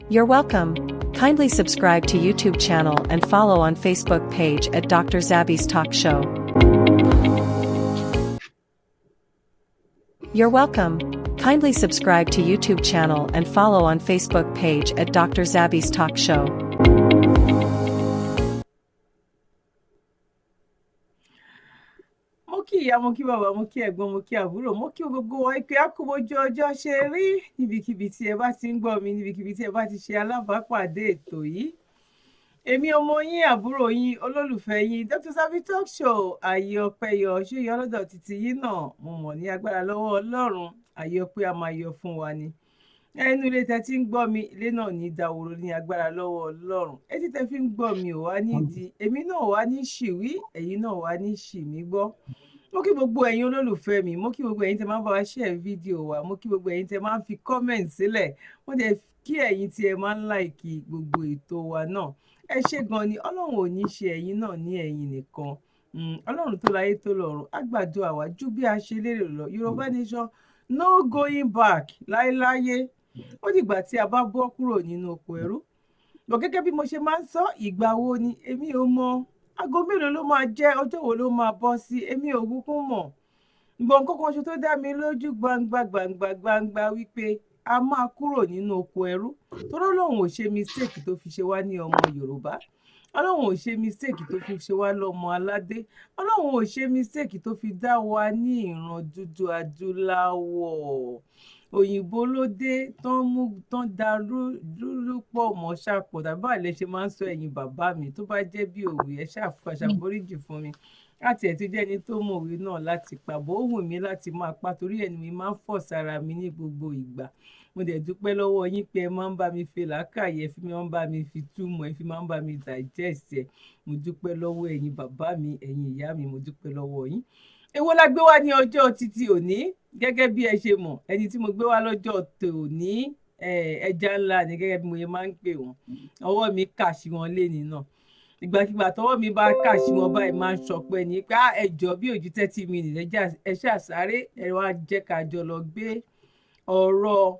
You're welcome. Kindly subscribe to YouTube channel and follow on Facebook page at Dr. Zabby's Talk Show. You're welcome. Kindly subscribe to YouTube channel and follow on Facebook page at Dr. Zabby's Talk Show. Mo kí ìyá, mo kí bàbá, mo kí ẹ̀gbọ́n, mo kí àbúrò, mo kí gbogbo wa pé a kú bójú ọjọ́ ṣe rí níbikíbi tí ẹ bá ti ń gbọ́ mi, níbikíbi tí ẹ bá ti ṣe alábàápàdé ètò yìí. Èmi ọmọ yín, àbúrò yín, olólùfẹ́ yín, Dr. Zabby Talk Show, ààyè ọpẹ́ yọ, ṣé yọ lọ́dọ̀ títí yín náà, mo mọ̀ ní agbára lọ́wọ́ Ọlọ́run, ààyè ọpẹ́ a máa yọ fún wa ni. Ẹnu ilé tẹ́ tí ń gbọ́ mi, ilé náà ní dàwòrò ní agbára lọ́wọ́ Ọlọ́run. Etí tẹ́ fi ń gbọ́ mi ò wá ní di, èmi náà wá ní ṣìwí, ẹ̀yin náà wá ní ṣì mí gbọ́. Mo kí gbogbo ẹ̀yin olólùfẹ́ mi, mo kí gbogbo ẹ̀yin tẹ́ máa ń bá wa share fídíò wa, mo kí gbogbo ẹ̀yin tẹ́ máa ń fi comment sílẹ̀, mo dẹ̀ kí ẹ̀yin tí ẹ máa ń like gbogbo ètò wa náà. Ẹ ṣé gan ni, Ọlọ́run ò ní ṣe ẹ̀yin náà ní ẹ̀yin nìkan. Ọlọ́run tó láyé tó lọ́run, á gbàdúrà wa ju bí a ṣe lérò lọ. Yorùbá nation, no going back láéláyé. Ó dìgbà tí a bá bọ́ kúrò nínú oko ẹrú. Bọ̀ gẹ́gẹ́ bí mo ṣe máa ń sọ, ìgbà wo ni èmi ò mọ̀. Aago mélòó ló máa jẹ́, ọjọ́ wo ló máa bọ́ sí, èmi ò kúkú mọ̀. Ìgbọ̀n kankan ṣe tó dá mi lójú gbangba wípé a máa kúrò nínú oko ẹrú. Torí Ọlọ́run ò ṣe mistake tó fi ṣe wá ní ọmọ Yorùbá. Ọlọ́run ò ṣe mistake tó fi ṣe wá lọ́mọ aládé. Ọlọ́run ò ṣe mistake tó fi dá wa ní ìran dúdú adúláwọ̀. Òyìnbó ló dé tán da dúdú pọ̀ mọ́ ṣàpọ̀, tàbí àlẹ́ ṣe máa ń sọ ẹ̀yin bàbá mi tó bá jẹ́ bí òwe ẹ ṣàforíjì fún mi. Láti ẹ̀ tó jẹ́ ẹni tó mọ̀ òwe náà láti pa, bó wù mí láti máa pa torí ẹni mi máa ń fọ̀ sára mi ní gbogbo ìgbà. Mo dẹ̀ dúpẹ́ lọ́wọ́ yín pé ẹ máa ń bá mi fi làákàyè, ẹ fi máa ń bá mi fi túmọ̀, ẹ fi máa ń bá mi digest ẹ̀. Mo dúpẹ́ lọ́wọ́ ẹ̀yin bàbá mi, ẹ̀yin ìyá mi, mo dúpẹ́ lọ́wọ́ yín. Èwo la gbé wá ní ọjọ́ títí òní, gẹ́gẹ́ bí ẹ ṣe mọ̀, ẹni tí mo gbé wá lọ́jọ́ tòní ẹja ńlá ni gẹ́gẹ́ bí mo yẹ máa ń pè wọ́n. Ọwọ́ mi kà sí wọn lénìí náà. Ìgbàkigbà tọwọ́ mi bá kà sí wọn báyìí máa ń sọpẹ́ ní pé ẹjọ́ bí ojú 30 minutes ẹ ṣàṣàré ẹ wá jẹ́ ká jọ lọ gbé ọ̀rọ̀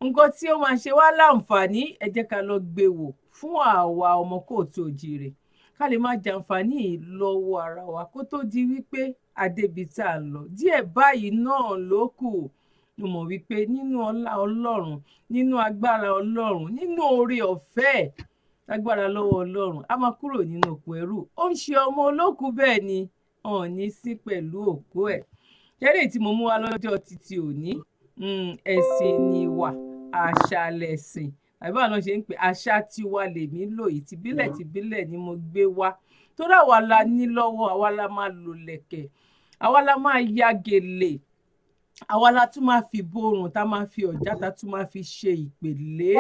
nǹkan tí ó máa ṣe wá láǹfààní, ẹ jẹ́ ká lọ gbé wò fún àwa ọmọ kóòtù òjìrè ká lè máa jàǹfààní lọ́wọ́ ara wa kó tó di wípé adébi tá a lọ. Díẹ̀ báyìí náà ló kù. Mo mọ̀ wípé nínú ọlá Ọlọ́run, nínú agbára Ọlọ́run, nínú oore ọ̀fẹ́ agbára lọ́wọ́ Ọlọ́run, a máa kúrò nínú oko ẹrú. Ó ń ṣe ọmọ olókù bẹ́ẹ̀ ni wọn ò ní sí pẹ̀lú òkú ẹ̀. Jẹ́rìí tí mo mú wá lọ́jọ́ títí òní, ẹ̀sìn ni wà, àṣà lẹ̀sìn. Àbí àwọn ṣe ń pè àṣà tiwa lèmi lò yìí, tìbílẹ̀ ni mo gbé wá. Torí àwa la ní lọ́wọ́, àwa la máa lò lẹ̀kẹ̀, àwa la máa ya gèlè, àwa la tún máa fi borùn, tá máa fi ọ̀já, tá tún máa fi ṣe ìpèlé.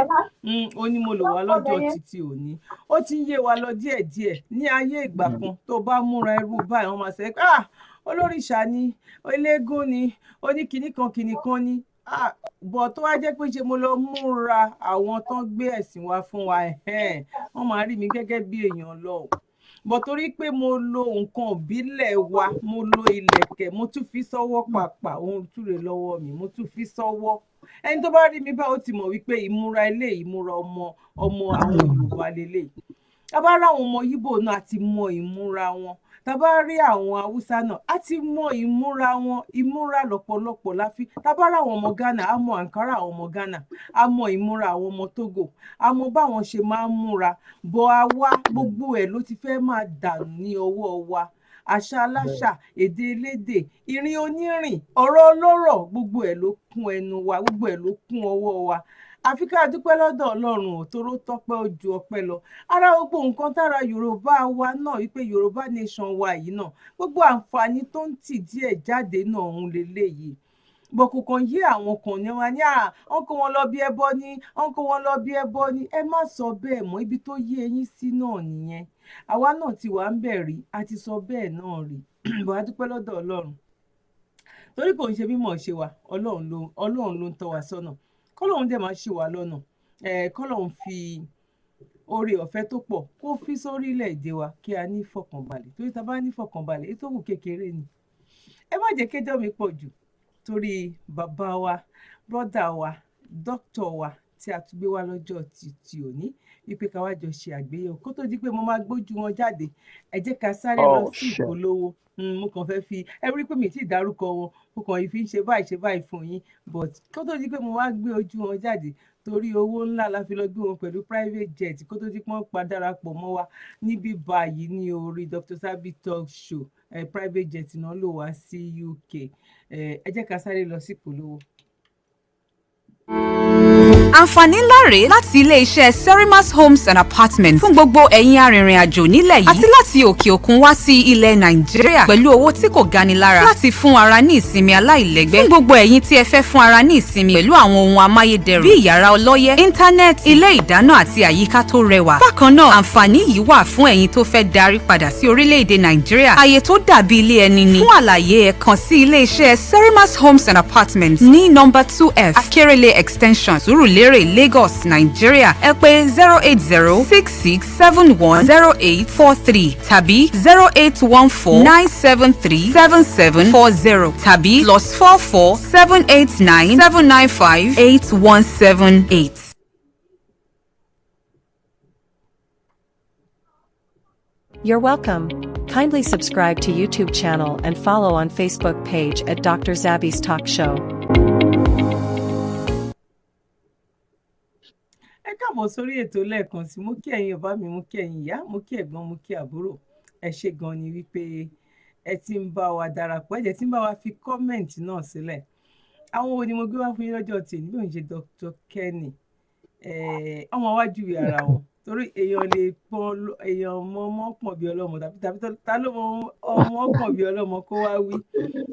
Ó ní mo lò wá lọ́jọ́ títí òní. Ó ti ń yé wa lọ díẹ̀díẹ̀. Ní ayé ìgbà kan tó bá múra ẹrú báyìí wọ́n máa sọ pé olórìṣà ni, eléégún ni, oníkìní kan ni. Bọ̀ tó wá jẹ́ pé ṣe mo lọ múra àwọn tán gbé ẹ̀sìn wa fún wa, wọ́n máa rí mi gẹ́gẹ́ bí èèyàn lọ. Bọ̀ torí pé mo lo nǹkan ìbílẹ̀ wa, mo lo ìlẹ̀kẹ̀, mo tún fi sọ́wọ́ pàpà, ohun túre lọ́wọ́ mi, mo tún fi sọ́wọ́. Ẹni tó bá rí mi bá ó ti mọ̀ wípé ìmúra ilé ìmúra ọmọ àwọn Yorùbá lélẹ̀. Tá bá rí àwọn ọmọ Yíbò náà a ti mọ ìmúra wọn. Tá bá rí àwọn Haúsá náà a ti mọ ìmúra wọn, ìmúra lọ́pọ̀lọpọ̀ la fi. Tá bá rí àwọn ọmọ Ghana a mọ àǹkárá àwọn ọmọ Ghana, a mọ ìmúra àwọn ọmọ Togo, a mọ báwọn ṣe máa ń múra. Bọ̀ àwa gbogbo ẹ̀ ló ti fẹ́ máa dànù ní ọwọ́ wa. Àṣà aláṣà, èdè elédè, ìrìn onírìn, ọ̀rọ̀ ọlọ́rọ̀, gbogbo ẹ̀ ló kún ẹnu wa, gbogbo ẹ̀ ló kún ọwọ́ wa. Àfi ká dúpẹ́ lọ́dọ̀ Ọlọ́run ò tóró tọ́pẹ́ ó ju ọpẹ́ lọ. Ara gbogbo nǹkan tára Yorùbá wa náà wípé Yorùbá nation wa yìí náà, gbogbo àǹfààní tó ń tì díẹ̀ jáde náà òun leléyìí. Bọ̀ kò kàn yé àwọn kan ní wọn ní wọ́n kó wọn lọ bí ẹbọ ní, wọ́n kó wọn lọ bí ẹbọ ní. Ẹ má sọ bẹ́ẹ̀ mọ́, ibi tó yé yín sí náà nìyẹn. Àwa náà ti wà ń bẹ̀ rí, a ti sọ bẹ́ẹ̀ náà rí. Bọ̀ a dúpẹ́ lọ́dọ̀ Ọlọ́run. Torí kò ń ṣe mímọ̀ ṣe wa, Ọlọ́run ló ń tọ́ wa sọ́nà. Kọ́lọ́run dẹ̀ máa ṣì wá lọ́nà. Kọ́lọ́run fi oore ọ̀fẹ́ tó pọ̀ kó fi sórílẹ̀-èdè wa kí a ní fọkànbalẹ̀. Torí tá bá ní fọkànbalẹ̀, ètò òkú kékeré ni. Ẹ má jẹ́ kéjọ́ mi pọ̀ jù torí bàbá wa, brọ́dà wa, dókítà wa, tí a tún gbé wá lọ́jọ́ ti òní wípé ká wá jọ ṣe àgbéyẹ̀wò kó tó di pé mo máa gbójú wọn jáde ẹ jẹ́ ká sáré lọ sí ìpolówó mo kàn fẹ́ fi ẹ rí pé mi ti dárúkọ wọn mo kàn yìí fi ń ṣe báyìí fún yín but kó tó di pé mo wá gbé ojú wọn jáde torí owó ńlá la fi lọ gbé wọn pẹ̀lú private jet kó tó di pé wọ́n darapọ̀ mọ́ wa níbí báyìí ní orí Dr. Zabby Talk Show private jet náà lò wá sí UK ẹ jẹ́ ká sáré lọ sí ìpolówó. Àǹfààní ńlá rèé láti ilé-iṣẹ́ Serimas Homes and Apartments fún gbogbo ẹ̀yin arìnrìn-àjò nílẹ̀ yìí àti láti òkè òkun wá sí ilẹ̀ Nàìjíríà pẹ̀lú owó tí kò gani lára láti fún ara ní ìsinmi aláìlẹ́gbẹ́ fún gbogbo ẹ̀yin tí ẹ fẹ́ fún ara ní ìsinmi pẹ̀lú àwọn ohun amáyédẹrùn bíi ìyàrá ọlọ́yẹ́, íńtánẹ́ẹ̀tì, ilé ìdáná àti àyíká tó rẹwà. Bákan náà, àǹfààní yìí wà fún ẹ̀yin tó fẹ́ darí padà sí orílẹ̀-èdè Nàìjíríà. Ààyè tó dàbí ilé ẹni ni. Fún àlàyé ẹ kàn sí ilé-iṣẹ́ Serimas Homes and Apartments ní nọ́mbà 2F Akérèlé Extension Sùúrùlérè Lagos, Nigeria. Ẹ pè 08066710843 tàbí 08149737740 tàbí +44 789 795 8178. You're welcome. Kindly subscribe to YouTube channel and follow on Facebook page at Dr. Zabby's Talk Show. Ẹ káàbọ̀ sórí ètò lẹ́ẹ̀kan sí mo kí ẹ̀yin ọba mi mo kí ẹ̀yin ìyá mo kí ẹ̀gbọ́n mo kí àbúrò ẹ ṣé gan ni wípé ẹ ti ń bá wa darapọ̀ ẹ jẹ́ tí ń bá wa fi kọ́mẹ̀ǹtì náà sílẹ̀ àwọn wo ni mo gbé wá fún yín lọ́jọ́ tèmi bí òun ṣe Dr. Kenny ọmọ wájú ara wọn torí èèyàn lè pọn èèyàn ọmọ pọn bí ọlọ́mọ tàbí ta ló mọ ọmọ pọn bí ọlọ́mọ kó wá wí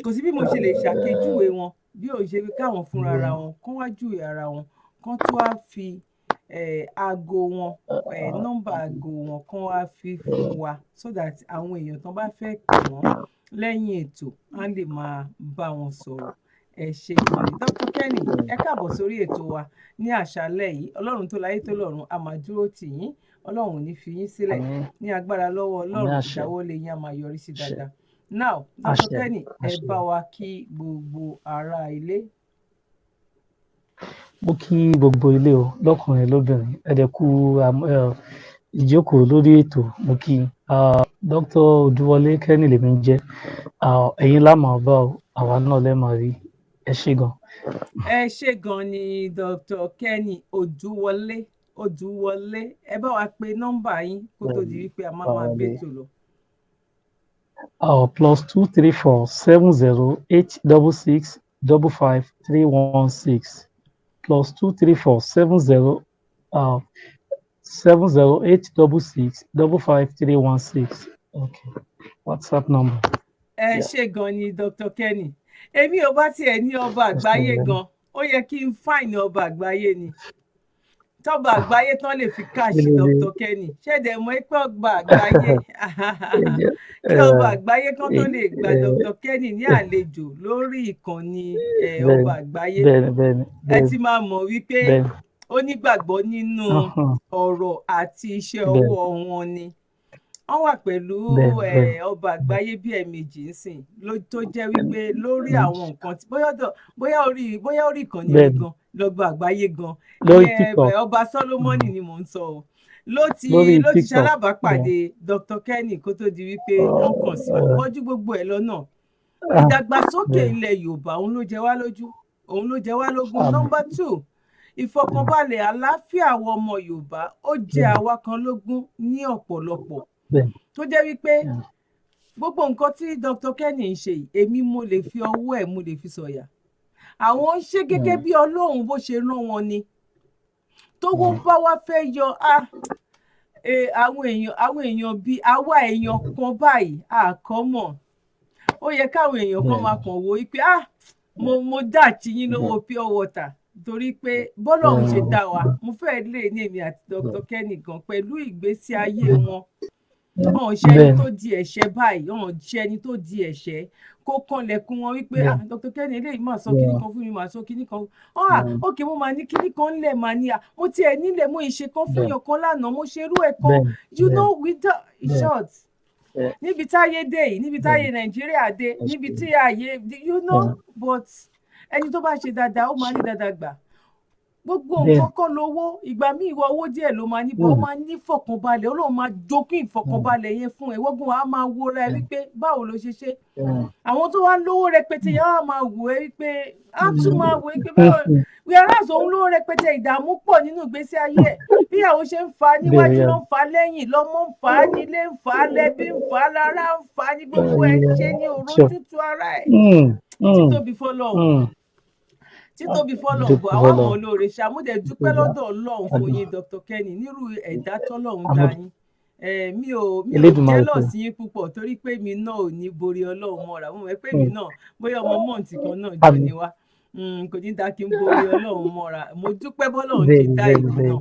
kò sí bí mo ṣe lè ṣàpèjúwe wọn bí òun ṣe káwọn fúnra ara wọn kó wájú ara wọn kán tó wá fi aago wọn nọ́mbà aago wọn kan wá fi fún wa so that àwọn èèyàn tán bá fẹ́ pè wọ́n lẹ́yìn ètò á lè máa bá wọn sọ̀rọ̀ ẹ ṣé gan ni Dr. Kenny ẹ káàbọ̀ sórí ètò wa ní àṣálẹ́ yìí ọlọ́run tó láyé tó lọ́run a máa dúró tì yín ọlọ́run ò ní fi yín sílẹ̀ ní agbára lọ́wọ́ ọlọ́run ìdáwọ́lé yín a máa yọrí sí dáadáa now Dr. Kenny ẹ bá wa kí gbogbo ará ilé. Mo kí gbogbo ilé o lọ́kùnrin lóbìnrin ẹ̀dẹ̀kú ìjókòó lórí ètò mo kí Dr. Odúwọlé Kenny lèmi ń jẹ́ ẹ̀yin lámà bá o àwa náà lẹ́mà rí ẹ ṣé gan. Ẹ ṣé gan ni Dr. Kenny Odúwọlé ẹ bá wa pe nọ́mbà yín kó tó di wípé a máa bẹ́tò lọ. +234 70 866 55316 +234 70 70866 55316. Okay. WhatsApp number. Ẹ ṣé gan ni Dr. Kenny èmi ò bá tiẹ̀ ní ọba àgbáyé gan ó yẹ kí n fáìní ọba àgbáyé ni tọ́ba àgbáyé tán lè fi káàṣì Dr. Kenny ṣẹ̀dẹ̀ mọ́ pé ọba àgbáyé kí ọba àgbáyé kan tó lè gba Dr. Kenny ní àlejò lórí ìkànnì ọba àgbáyé ẹ ti máa mọ̀ wípé ó nígbàgbọ́ nínú ọ̀rọ̀ àti iṣẹ́ ọwọ́ wọn ni wọ́n wà pẹ̀lú ọba àgbáyé bí ẹ̀ẹ̀mejì nsìn tó jẹ́ wípé lórí àwọn nǹkan tí bóyá orí ìkànnì mi gan lọ́ba àgbáyé gan ọba Solomoni ni mò ń sọ o ló ti ṣalábàápàdé Dr. Kenny kó tó di wípé wọ́n kàn sí wọn wọ́jú gbogbo ẹ̀ lọ́nà ìdàgbàsókè ilẹ̀ Yorùbá òun ló jẹ wá lójú òun ló jẹ wá lógún. Number 2 ìfọkànbalẹ̀ àlàáfíà àwọn ọmọ Yorùbá ó jẹ àwa kan lógún ní ọ̀pọ̀lọpọ̀ tó jẹ́ wípé gbogbo nǹkan tí Dr. Kenny ń ṣe èmi mo lè fi ọwọ́ ẹ̀ mo lè fi sọ̀yà àwọn ń ṣe gẹ́gẹ́ bí Ọlọ́run bó ṣe rán wọn ni tówó bá wá fẹ́ yọ àwọn èèyàn bíi àwa èèyàn kan báyìí àkọ́mọ̀ ó yẹ káwọn èèyàn kan máa kàn wò wípé mo dá àtìyín lówó pure water torí pé bọ́lọ́run ṣe dá wa mo fẹ́ lè ní èmi àti Dr. Kenny gan pẹ̀lú ìgbésí ayé wọn ọ̀hún ṣe ẹni tó di ẹ̀ṣẹ̀ báyìí ọ̀hún ṣe ẹni tó di ẹ̀ṣẹ̀ kó kanlẹ̀kùn wọn wípé Dr. Kenny eléyìí máa sọ kíní kan fún mi máa sọ kíní kan ókè mo máa ní kíní kan ńlẹ̀ máa ní mo tiẹ̀ nílẹ̀ mo ìṣe kan fún yàn kan lánàá mo ṣe irú ẹ̀ kan you know without short níbi táyé dé yìí níbi táyé Nàìjíríà dé níbi tí ayé you know but ẹni tó bá ṣe dáadáa ó máa ní dáadáa gbà gbogbo nǹkan kọ́ lówó, ìgbà míì ìwọ owó díẹ̀ ló máa ní bọ́ ó máa ní ìfọ̀kànbalẹ̀, Ọlọ́run máa jogún ìfọ̀kànbalẹ̀ yẹn fún ẹ, ìwọ́gun á máa wúra ẹ wípé báwo ló ṣe ṣe. Àwọn tó wá lówó rẹpẹtẹ yẹn á máa wò ẹ wípé á tún máa wò ẹ pé báwo whereas òun lówó rẹpẹtẹ ìdààmú pọ̀ nínú ìgbésí ayé ẹ̀, bí ìyàwó ṣe ń fa níwájú ló ń fa lẹ́yìn, lọ́mọ ń fa nílé ń fa lẹ́bí ń fa lára ń fa ní gbogbo ẹ̀ ń ṣe ní òrójútu ara ẹ̀. Títóbi fọ́lọ́run títóbi fọ́lọ́run bọ̀ àwọn ọmọ olóore ṣàmúdẹ dúpẹ́ lọ́dọ̀ Ọlọ́run fún yín Dr. Kenny nírú ẹ̀dá tọ́lọ́run dá yín. Mi ò jealous yín púpọ̀ torí pé mi náà ò ní borí Ọlọ́run mọ́ra, mo mọ̀ pé mi náà bóyá ọmọ mọ́ǹtì kan náà jọ ni wá, kò ní dá kí n borí Ọlọ́run mọ́ra. Mo dúpẹ́ bọ́lọ́run ṣe dá ìlú náà,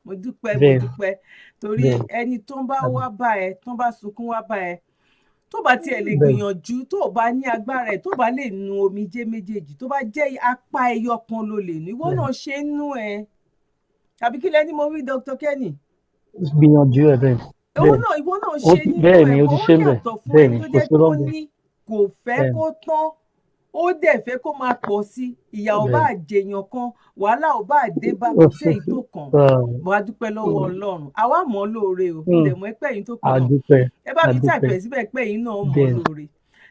mo dúpẹ́ torí ẹni tó ń bá wá bá ẹ, tó ń bá sunkún wá bá ẹ, tó bá tiẹ̀ lè gbìyànjú, tó bá ní agbára ẹ̀, tó bá lè nu omijé méjèèjì, tó bá jẹ́ apá ẹyọ kan ló lè nu, ìwọ náà ṣe ń nú ẹ. Àbí kí lẹ́ni mo rí Dr. Kenny? Gbìyànjú ẹ bẹ́ẹ̀. Ìwọ náà ṣe nínú ẹ̀, ó yàtọ̀ fún ẹni tó jẹ́ pé ó ní kò fẹ́ kó tán, ó dẹ̀ fẹ́ kó máa pọ̀ sí, ìyà ò bá jẹyàn kan, wàhálà ò bá dé bá kò sí èyí tó kàn. Mo á dúpẹ́ lọ́wọ́ Ọlọ́run, àwa mọ̀ ọ́ lóore o, ilẹ̀ mọ́ pé ẹ̀yin tó kàn náà, ẹ bá mi tàpẹ̀ síbẹ̀ pé ẹ̀yin náà mọ̀ ọ́ lóore.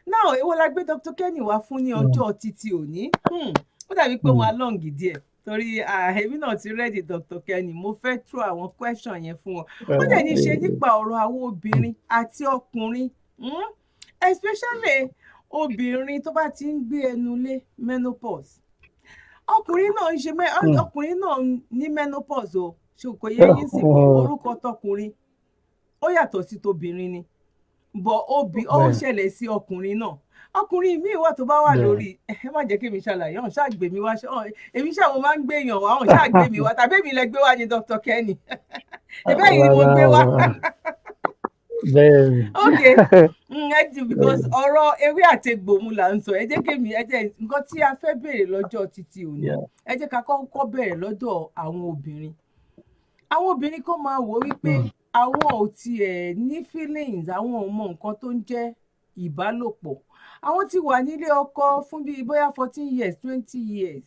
Náà èwo la gbé Dr. Kenny wá fún ní ọjọ́ títí òní? Ó dàbí pé wọn á lọ́ǹgì díẹ̀ torí èmi náà ti ready Dr. Kenny, mo fẹ́ throw àwọn question yẹn fún wọn. Ó dẹ̀ ní ṣe nípa ọ̀rọ̀ àwọn obìnrin àti ọkùnrin, especially obìnrin tó bá ti ń gbé ẹnu lé menopause. Ọkùnrin náà ń ṣe ọkùnrin náà ní menopause o, ṣe kò yẹ yín sí orúkọ tọkùnrin ó yàtọ̀ sí tobìnrin ni, bọ̀ ó ṣẹlẹ̀ sí ọkùnrin náà. Ọkùnrin míì wà tó bá wà lórí, ẹ má jẹ́ kí mi ṣàlàyé, ọ̀hún ṣàgbé mi wá, èmi ṣàwọn máa ń gbé èèyàn wá, ọ̀hún ṣàgbé mi wá, tàbí èmi lẹ gbé wá ní Dr. Kenny, ẹ̀bẹ́ yìí ni mo gbé wá. Okay, because ọ̀rọ̀ ewé àtegbò mu là ń sọ, ẹ jẹ́ nǹkan tí a fẹ́ béèrè lọ́jọ́ títí òní, ẹ jẹ́ ká kọ́kọ́ bẹ̀rẹ̀ lọ́dọ̀ àwọn obìnrin. Àwọn obìnrin kan máa wò wípé àwọn ò tiẹ̀ ní feelings, àwọn ò mọ nǹkan tó ń jẹ́ ìbálòpọ̀. Àwọn ti wà nílé ọkọ fún bíi bóyá 14 years 20 years,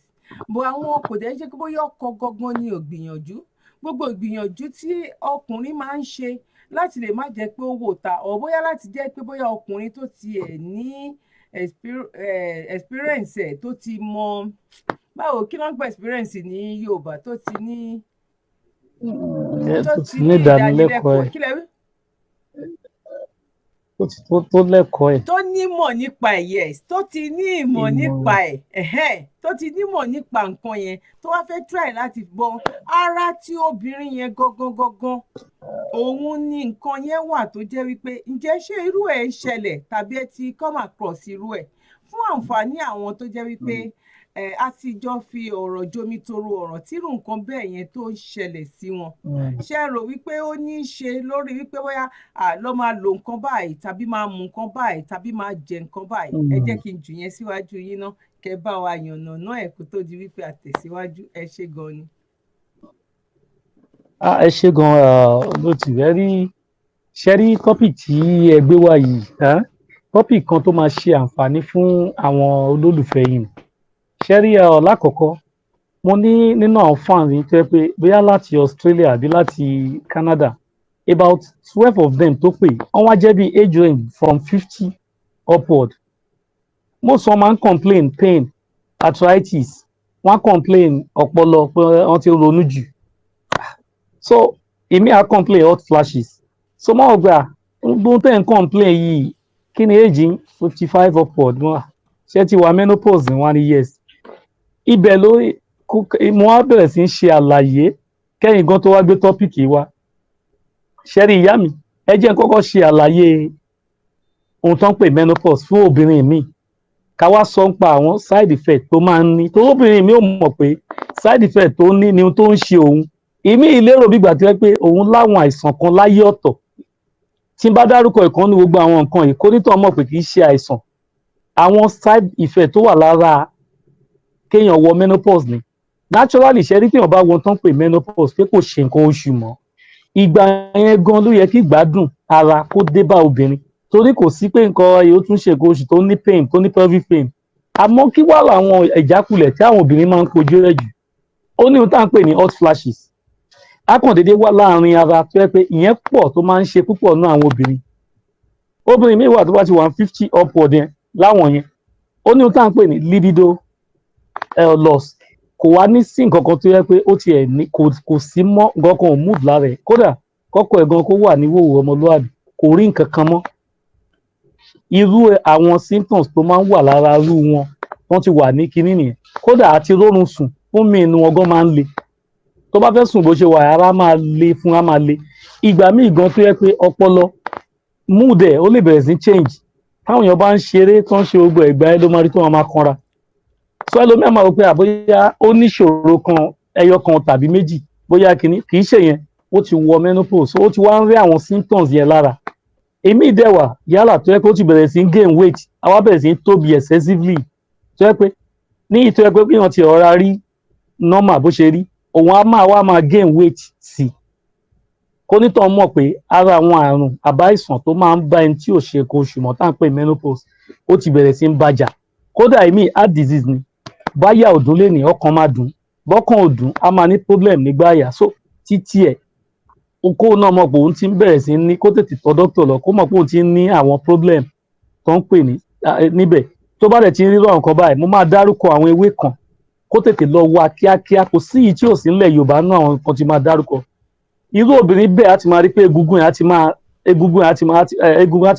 bọ̀ àwọn kò dẹ̀ ṣe pé bóyá ọkọ gangan ni ò gbìyànjú. Gbogbo ìgbìyànjú tí ọkùnrin máa ń ṣe láti lè má jẹ́ pé ó wò ta, ọ̀ bóyá láti jẹ́ pé bóyá ọkùnrin tó tiẹ̀ ní experience ẹ̀, tó ti mọ báwo kí ló ń gba experience ní Yorùbá, tó ti ní ìdánilẹ́kọ̀ọ́ kí lẹ wí? Tó lẹ́kọ̀ọ́ ẹ̀. Tó nímọ̀ nípa ẹ̀, yes, tó ti ní ìmọ̀ nípa ẹ̀, tó ti nímọ̀ nípa nǹkan yẹn, tó wá fẹ́ try láti bọ ara tí obìnrin yẹn gangan òun ni nǹkan yẹn wà tó jẹ́ wípé ǹjẹ́ ṣé irú ẹ̀ ń ṣẹlẹ̀ tàbí ẹ ti come across irú ẹ̀ fún àǹfààní àwọn tó jẹ́ wípé a ti jọ fi ọ̀rọ̀ jomitoro ọ̀rọ̀ tírú nǹkan bẹ́ẹ̀ yẹn tó ń ṣẹlẹ̀ sí wọn. Ṣé ẹ rò wípé ó ní í ṣe lórí wípé bóyá lọ máa lo nǹkan báyìí tàbí máa mu nǹkan báyìí tàbí máa jẹ nǹkan báyìí? Ẹ jẹ́ kí n jù yẹn síwájú yín ná, kẹ́ bá wa yànnàná ẹ̀ kó tó di wípé a tẹ̀síwájú. Ẹ ṣé gan ni. Ẹ ṣé gan ló ti ṣe rí topic tí ẹ gbé wá yìí, topic kan tó máa ṣe àǹfààní fún àwọn olólùfẹ́ yìí. Ṣé rí lákọ̀ọ́kọ́ mo ní nínú àwọn fans yìí tó yẹ pé bóyá láti Australia àbí láti Canada, about 12 of them tó pè wọ́n wá jẹ́ bí age range from 50 upward. Most wọn máa ń complain pain, arthritis, wọ́n complain ọpọlọ pé wọ́n ti ronú jù. So èmi á complain hot flashes. So máa gbà gbogbo tẹ̀ ń complain yìí kí ni age 55 upward ṣé ti wà menopause ní wọ́n ní yes. Ibẹ̀ ló mo wá bẹ̀rẹ̀ sí í ṣe àlàyé kẹ́yìn gan tó wá gbé tọ́pìkì wá. Ṣẹ́rí ìyá mi, ẹ jẹ́ n kọ́kọ́ ṣe àlàyé ohun tó ń pè menopause fún obìnrin mi, ká wá sọ ń pa àwọn side effect tó máa ń ní, tó obìnrin mi ò mọ̀ pé side effect tó ní ni ohun tó ń ṣe òun. Ìmí ìlérò bí gbà tí wọ́n pé òun láwọn àìsàn kan láyé ọ̀tọ̀, tí n bá dárúkọ ìkan ní gbogbo àwọn nǹkan yìí kó nítàn mọ̀ pé kì í ṣe àìsàn, àwọn side effect tó wà lára kéèyàn wọ menopause ni. Naturally ṣe rí téèyàn bá wọ tán pé menopause pé kò ṣe nǹkan oṣù mọ́, ìgbà yẹn gan ló yẹ kí gbádùn ara kó dé bá obìnrin, torí kò sí pé nǹkan yìí ó tún ṣe nǹkan oṣù tó ní pain, tó ní pelvic pain. Àmọ́ kí wá làwọn ìjákulẹ̀ tí àwọn obìnrin máa ń kojú rẹ̀ jù? ó ní ohun tá à ń pè ní hot flashes á kàn déédéé wà láàrin ara tó yẹ pé ìyẹn pọ̀ tó máa ń ṣe púpọ̀ nínú àwọn obìnrin míì wà tó bá ti wà 50 upward yẹn láwọn yẹn ó ní ohun tá à ń pè ní libido loss kò wá ní sí nǹkan kan tó yẹ pé ó tiẹ̀ ní kò sí mọ́ nǹkan kan ò move lára ẹ̀ kódà kọ́kọ́ ẹ̀ gan kó wà ní wòwò ọmọlúwàbí kò rí nǹkan kan mọ́ irú àwọn symptoms tó máa ń wà lára irú wọn wọ́n ti wà ní kinní nìyẹn kódà àti rórun sùn fún mi inú ọgọ́ máa ń le tó bá fẹ́ sùn bó ṣe wà ara máa le fún á máa le ìgbà míì gan tó yẹ pé ọpọlọ mood ẹ̀ ó lè bẹ̀rẹ̀ sí change táwọn èèyàn bá ń ṣeré tó ń ṣe gbogbo ìgbà ẹ̀ ló máa rí tó máa kanra so ẹlòmíà máa rò pé àbóyá ó níṣòro kan ẹyọ kan tàbí méjì bóyá kìíní kì í ṣe yẹn ó ti wọ menopause ó ti wá ń rí àwọn symptoms yẹn lára èmi ìdẹ̀wà yálà tó yẹ pé ó ti bẹ̀rẹ̀ sí ń gain weight àwa bẹ̀rẹ̀ sí ń tóbi excessively tó yẹ pé ní ìtọ́ yẹ pé bí wọ́n ti ọ̀rá rí normal bó ṣe rí òun á máa gain weight sí kó nítàn mọ̀ pé ara àwọn àrùn àbáìsàn tó máa ń bá ẹni tí ò ṣe nǹkan oṣù mọ́ tá à ń pè menopause ó ti bẹ̀rẹ̀ sí ń bàjà kódà èmi heart disease ni báyà òdùn lè ní ọkàn máa dùn bọ́kàn òdùn á máa ní problem nígbà àyà so títí ẹ̀ kó náà mọ̀ pé òun ti ń bẹ̀rẹ̀ sí ní kó tètè tọ̀ dókítà lọ kó mọ̀ pé òun ti ń ní àwọn problem tó ń pè ní níbẹ̀ tó bá dẹ̀ ti ń rírọ̀ àwọn kan báyìí mo máa dárúkọ àwọn ewé kan kó tètè lọ wá kíákíá kò sí yìí tí ò sí nílẹ̀ Yorùbá náà àwọn kan ti máa dárúkọ irú obìnrin bẹ́ẹ̀ á ti máa rí pé egungun á ti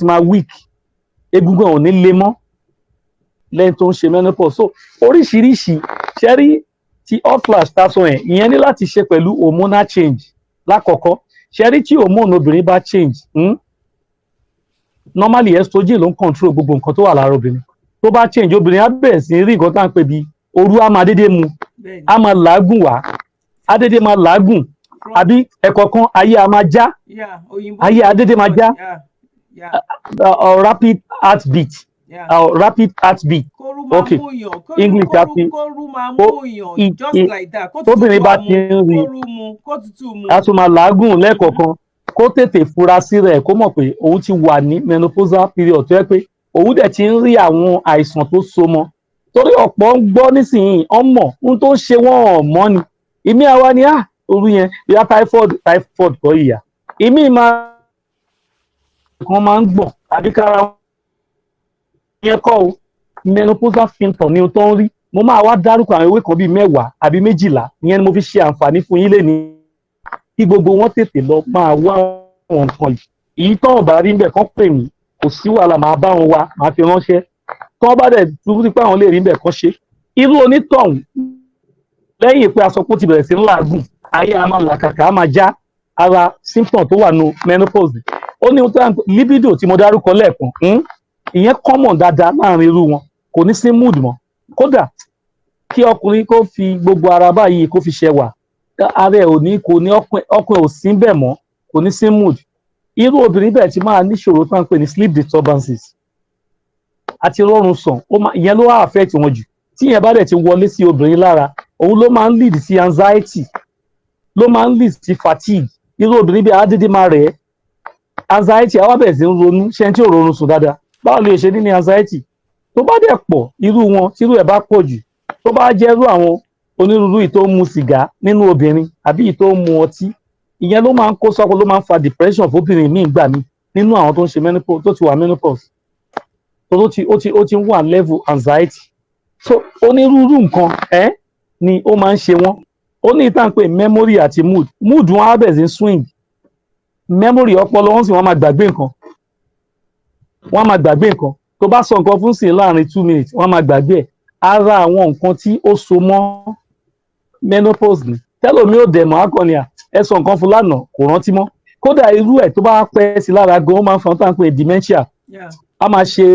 máa weak egungun ò ní le mọ́ lẹ́yìn tó ń ṣe menopause so oríṣiríṣi ṣẹ́rí ti hot flash taso yẹn ìyẹn ní láti ṣe pẹ̀lú hormonal change lákọ̀ọ́kọ́ ṣẹ́rí tí hormone obìnrin bá change normally estrogen ló ń control gbogbo nǹkan tó wà lára obìnrin tó bá change obìnrin á bẹ̀rẹ̀ sí rí nǹkan tá à ń pè bí òru á máa dédé mu á máa làágùn wá á dédé máa làágùn àbí ẹ̀kọ̀ọ̀kan ayé á máa já ayé á dédé máa já rapid heartbeat rapid heartbeat okay English happy tóbìnrin bá ti ń rí a tún máa làágùn lẹ́ẹ̀kọ̀ọ̀kan kó tètè fura sí rẹ̀ kó mọ̀ pé òun ti wà ní menopausal period tó yẹ pé òun dẹ̀ ti ń rí àwọn àìsàn tó so mọ́ torí ọ̀pọ̀ ń gbọ́ nísìnyí ọmọ ohun tó ń ṣe wọ́n mọ́ ni ìmí àwa ni oru yẹn bíi typhoid kọ́ ìyà ìmí kan máa ń gbọ̀n àbí kára yẹn kọ́ o menopausal symptom ni o tó ń rí mo máa wá dárúkọ àwọn ewé kan bíi 10 àbí 12 ìyẹn ni mo fi ṣe àǹfààní fún yín lénìí kí gbogbo wọn tètè lọ máa wá àwọn nǹkan yìí èyí tó ń bá rí ń bẹ̀ kán pè mí kò sí wàhálà máa bá wọn wá máa fi ránṣẹ́ tó bá dẹ̀ dúró sí pé àwọn lè rí ń bẹ̀ kán ṣe irú onítọ̀hún lẹ́yìn pé aṣọ kó ti bẹ̀rẹ̀ sí ń làágùn ayé a máa làkàkà á máa já ara symptom tó wà nù menopause ó ní libido tí mo dárúkọ lẹ́ẹ̀kan ìyẹn common dáadáa láàrin irú wọn kò ní sí mood mọ́ kódà kí ọkùnrin kó fi gbogbo ara báyìí kó fi ṣẹwà ara ẹ̀ ò ní kò ní ọkùnrin ò sí bẹ́ẹ̀ mọ́ kò ní sí mood irú obìnrin bẹ́ẹ̀ ti máa níṣòro tó ń pè ní sleep disturbances àti rọrùn sàn ìyẹn ló wá affect wọn jù tí ìyẹn bá dẹ̀ ti wọlé sí obìnrin lára òun ló máa ń lead sí anxiety ló máa ń lead sí fatigue irú obìnrin bẹ́ẹ̀ á dédé máa rẹ̀ ẹ́ anxiety àwa bẹ̀rẹ̀ sí ń ronú ṣe tí ò ronú sùn dáadáa báwo lè ṣe ní anxiety tó bá dẹ̀ pọ̀ irú wọn tírú ẹ̀ bá pọ̀ jù tó bá jẹ́ irú àwọn onírúurú yìí tó ń mu sìgá nínú obìnrin àbí yìí tó ń mu ọtí ìyẹn ló máa ń kó sọ́kọ ló máa ń fa depression fóbìnrin míì gbà mí nínú àwọn tó ń ṣe menopause tó ti wà menopause tó ti ń wà level anxiety so onírúurú nǹkan ni ó máa ń ṣe wọ́n ó ní ìtàn pé memory àti mood wọn á bẹ̀rẹ̀ sí swing memory ọpọlọ wọn sì wọ́n máa gbàgbé nǹkan tó bá sọ nǹkan fún sí láàrin 2 minutes wọ́n máa gbàgbé ẹ̀ ara àwọn nǹkan tí ó so mọ́ menopause ni tẹ́lómi ò dẹ̀ mọ́ akọni ẹ sọ nǹkan fún lánàá kò rántí mọ́ kódà irú ẹ̀ tó bá pẹ́ sí lára gan ó máa ń fa ohun pé dementia a máa ṣe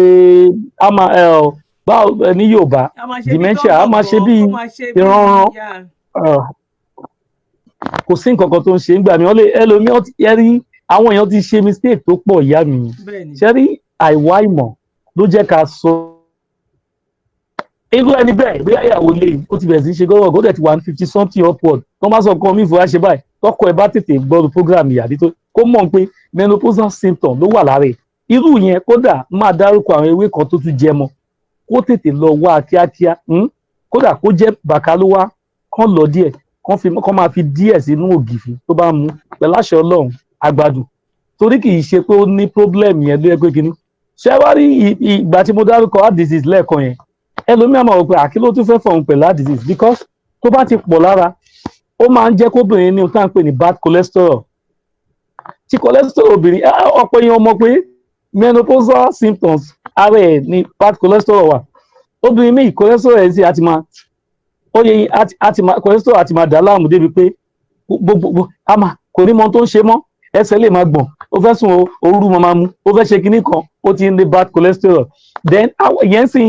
báwo ní Yorùbá dementia a máa ṣe bí ìrànràn kò sí nǹkan kan tó ń ṣe ń gbà mí ẹlòmí ẹrí àwọn èèyàn ti ṣe mistake tó pọ̀ ìyá mi ṣẹ́rí àìwá ìmọ̀ ló jẹ́ ká sọ irú ẹni bẹ́ẹ̀ bí àyàwó lè ó ti bẹ̀rẹ̀ sí ṣe gọ́wọ́ gọ́dẹ̀ ti 150 something upward tó bá sọ nǹkan mi ìfowópamọ́ ṣe báyìí tọkọ ẹ bá tètè gbọ́dọ̀ program ìyàdí tó kó mọ̀ pé menopausal symptom ló wà lára ẹ̀ irú yẹn kódà máa dárúkọ àwọn ewé kan tó tún jẹ mọ́ kó tètè lọ wá kíákíá kódà kó jẹ́ bàkà ló wá kán lọ díẹ̀ kán máa fi díẹ̀ sínú ògì fún tó bá mu pẹ̀lú àṣẹ Ọlọ́run àgbàdo torí kì í ṣe pé ó ní problem yẹn ló yẹ pé kíní ṣé wá rí ìgbà tí mo dárúkọ heart disease lẹ́ẹ̀kan yẹn ẹlòmíà máa wọ pé àkí ló tún fẹ́ fọ̀hún pẹ̀lú heart disease because tó bá ti pọ̀ lára ó máa ń jẹ́ kóbìnrin ní ohun tá à ń pè ní bad cholesterol tí cholesterol obìnrin ọ̀pọ̀ èèyàn mọ̀ pé menopausal symptoms ara ẹ̀ ní bad cholesterol wà obìnrin míì cholesterol ẹ̀ sì àti máa ó yẹ àti máa cholesterol àti máa dà láàmú débi pé gbogbo kò ní mọ tó ń ṣe mọ́ ẹsẹ̀ lè máa gbọ̀n ó fẹ́ sùn òru máa mú ó fẹ́ ṣe kinní kan ó ti ń ní bad cholesterol then yẹn sì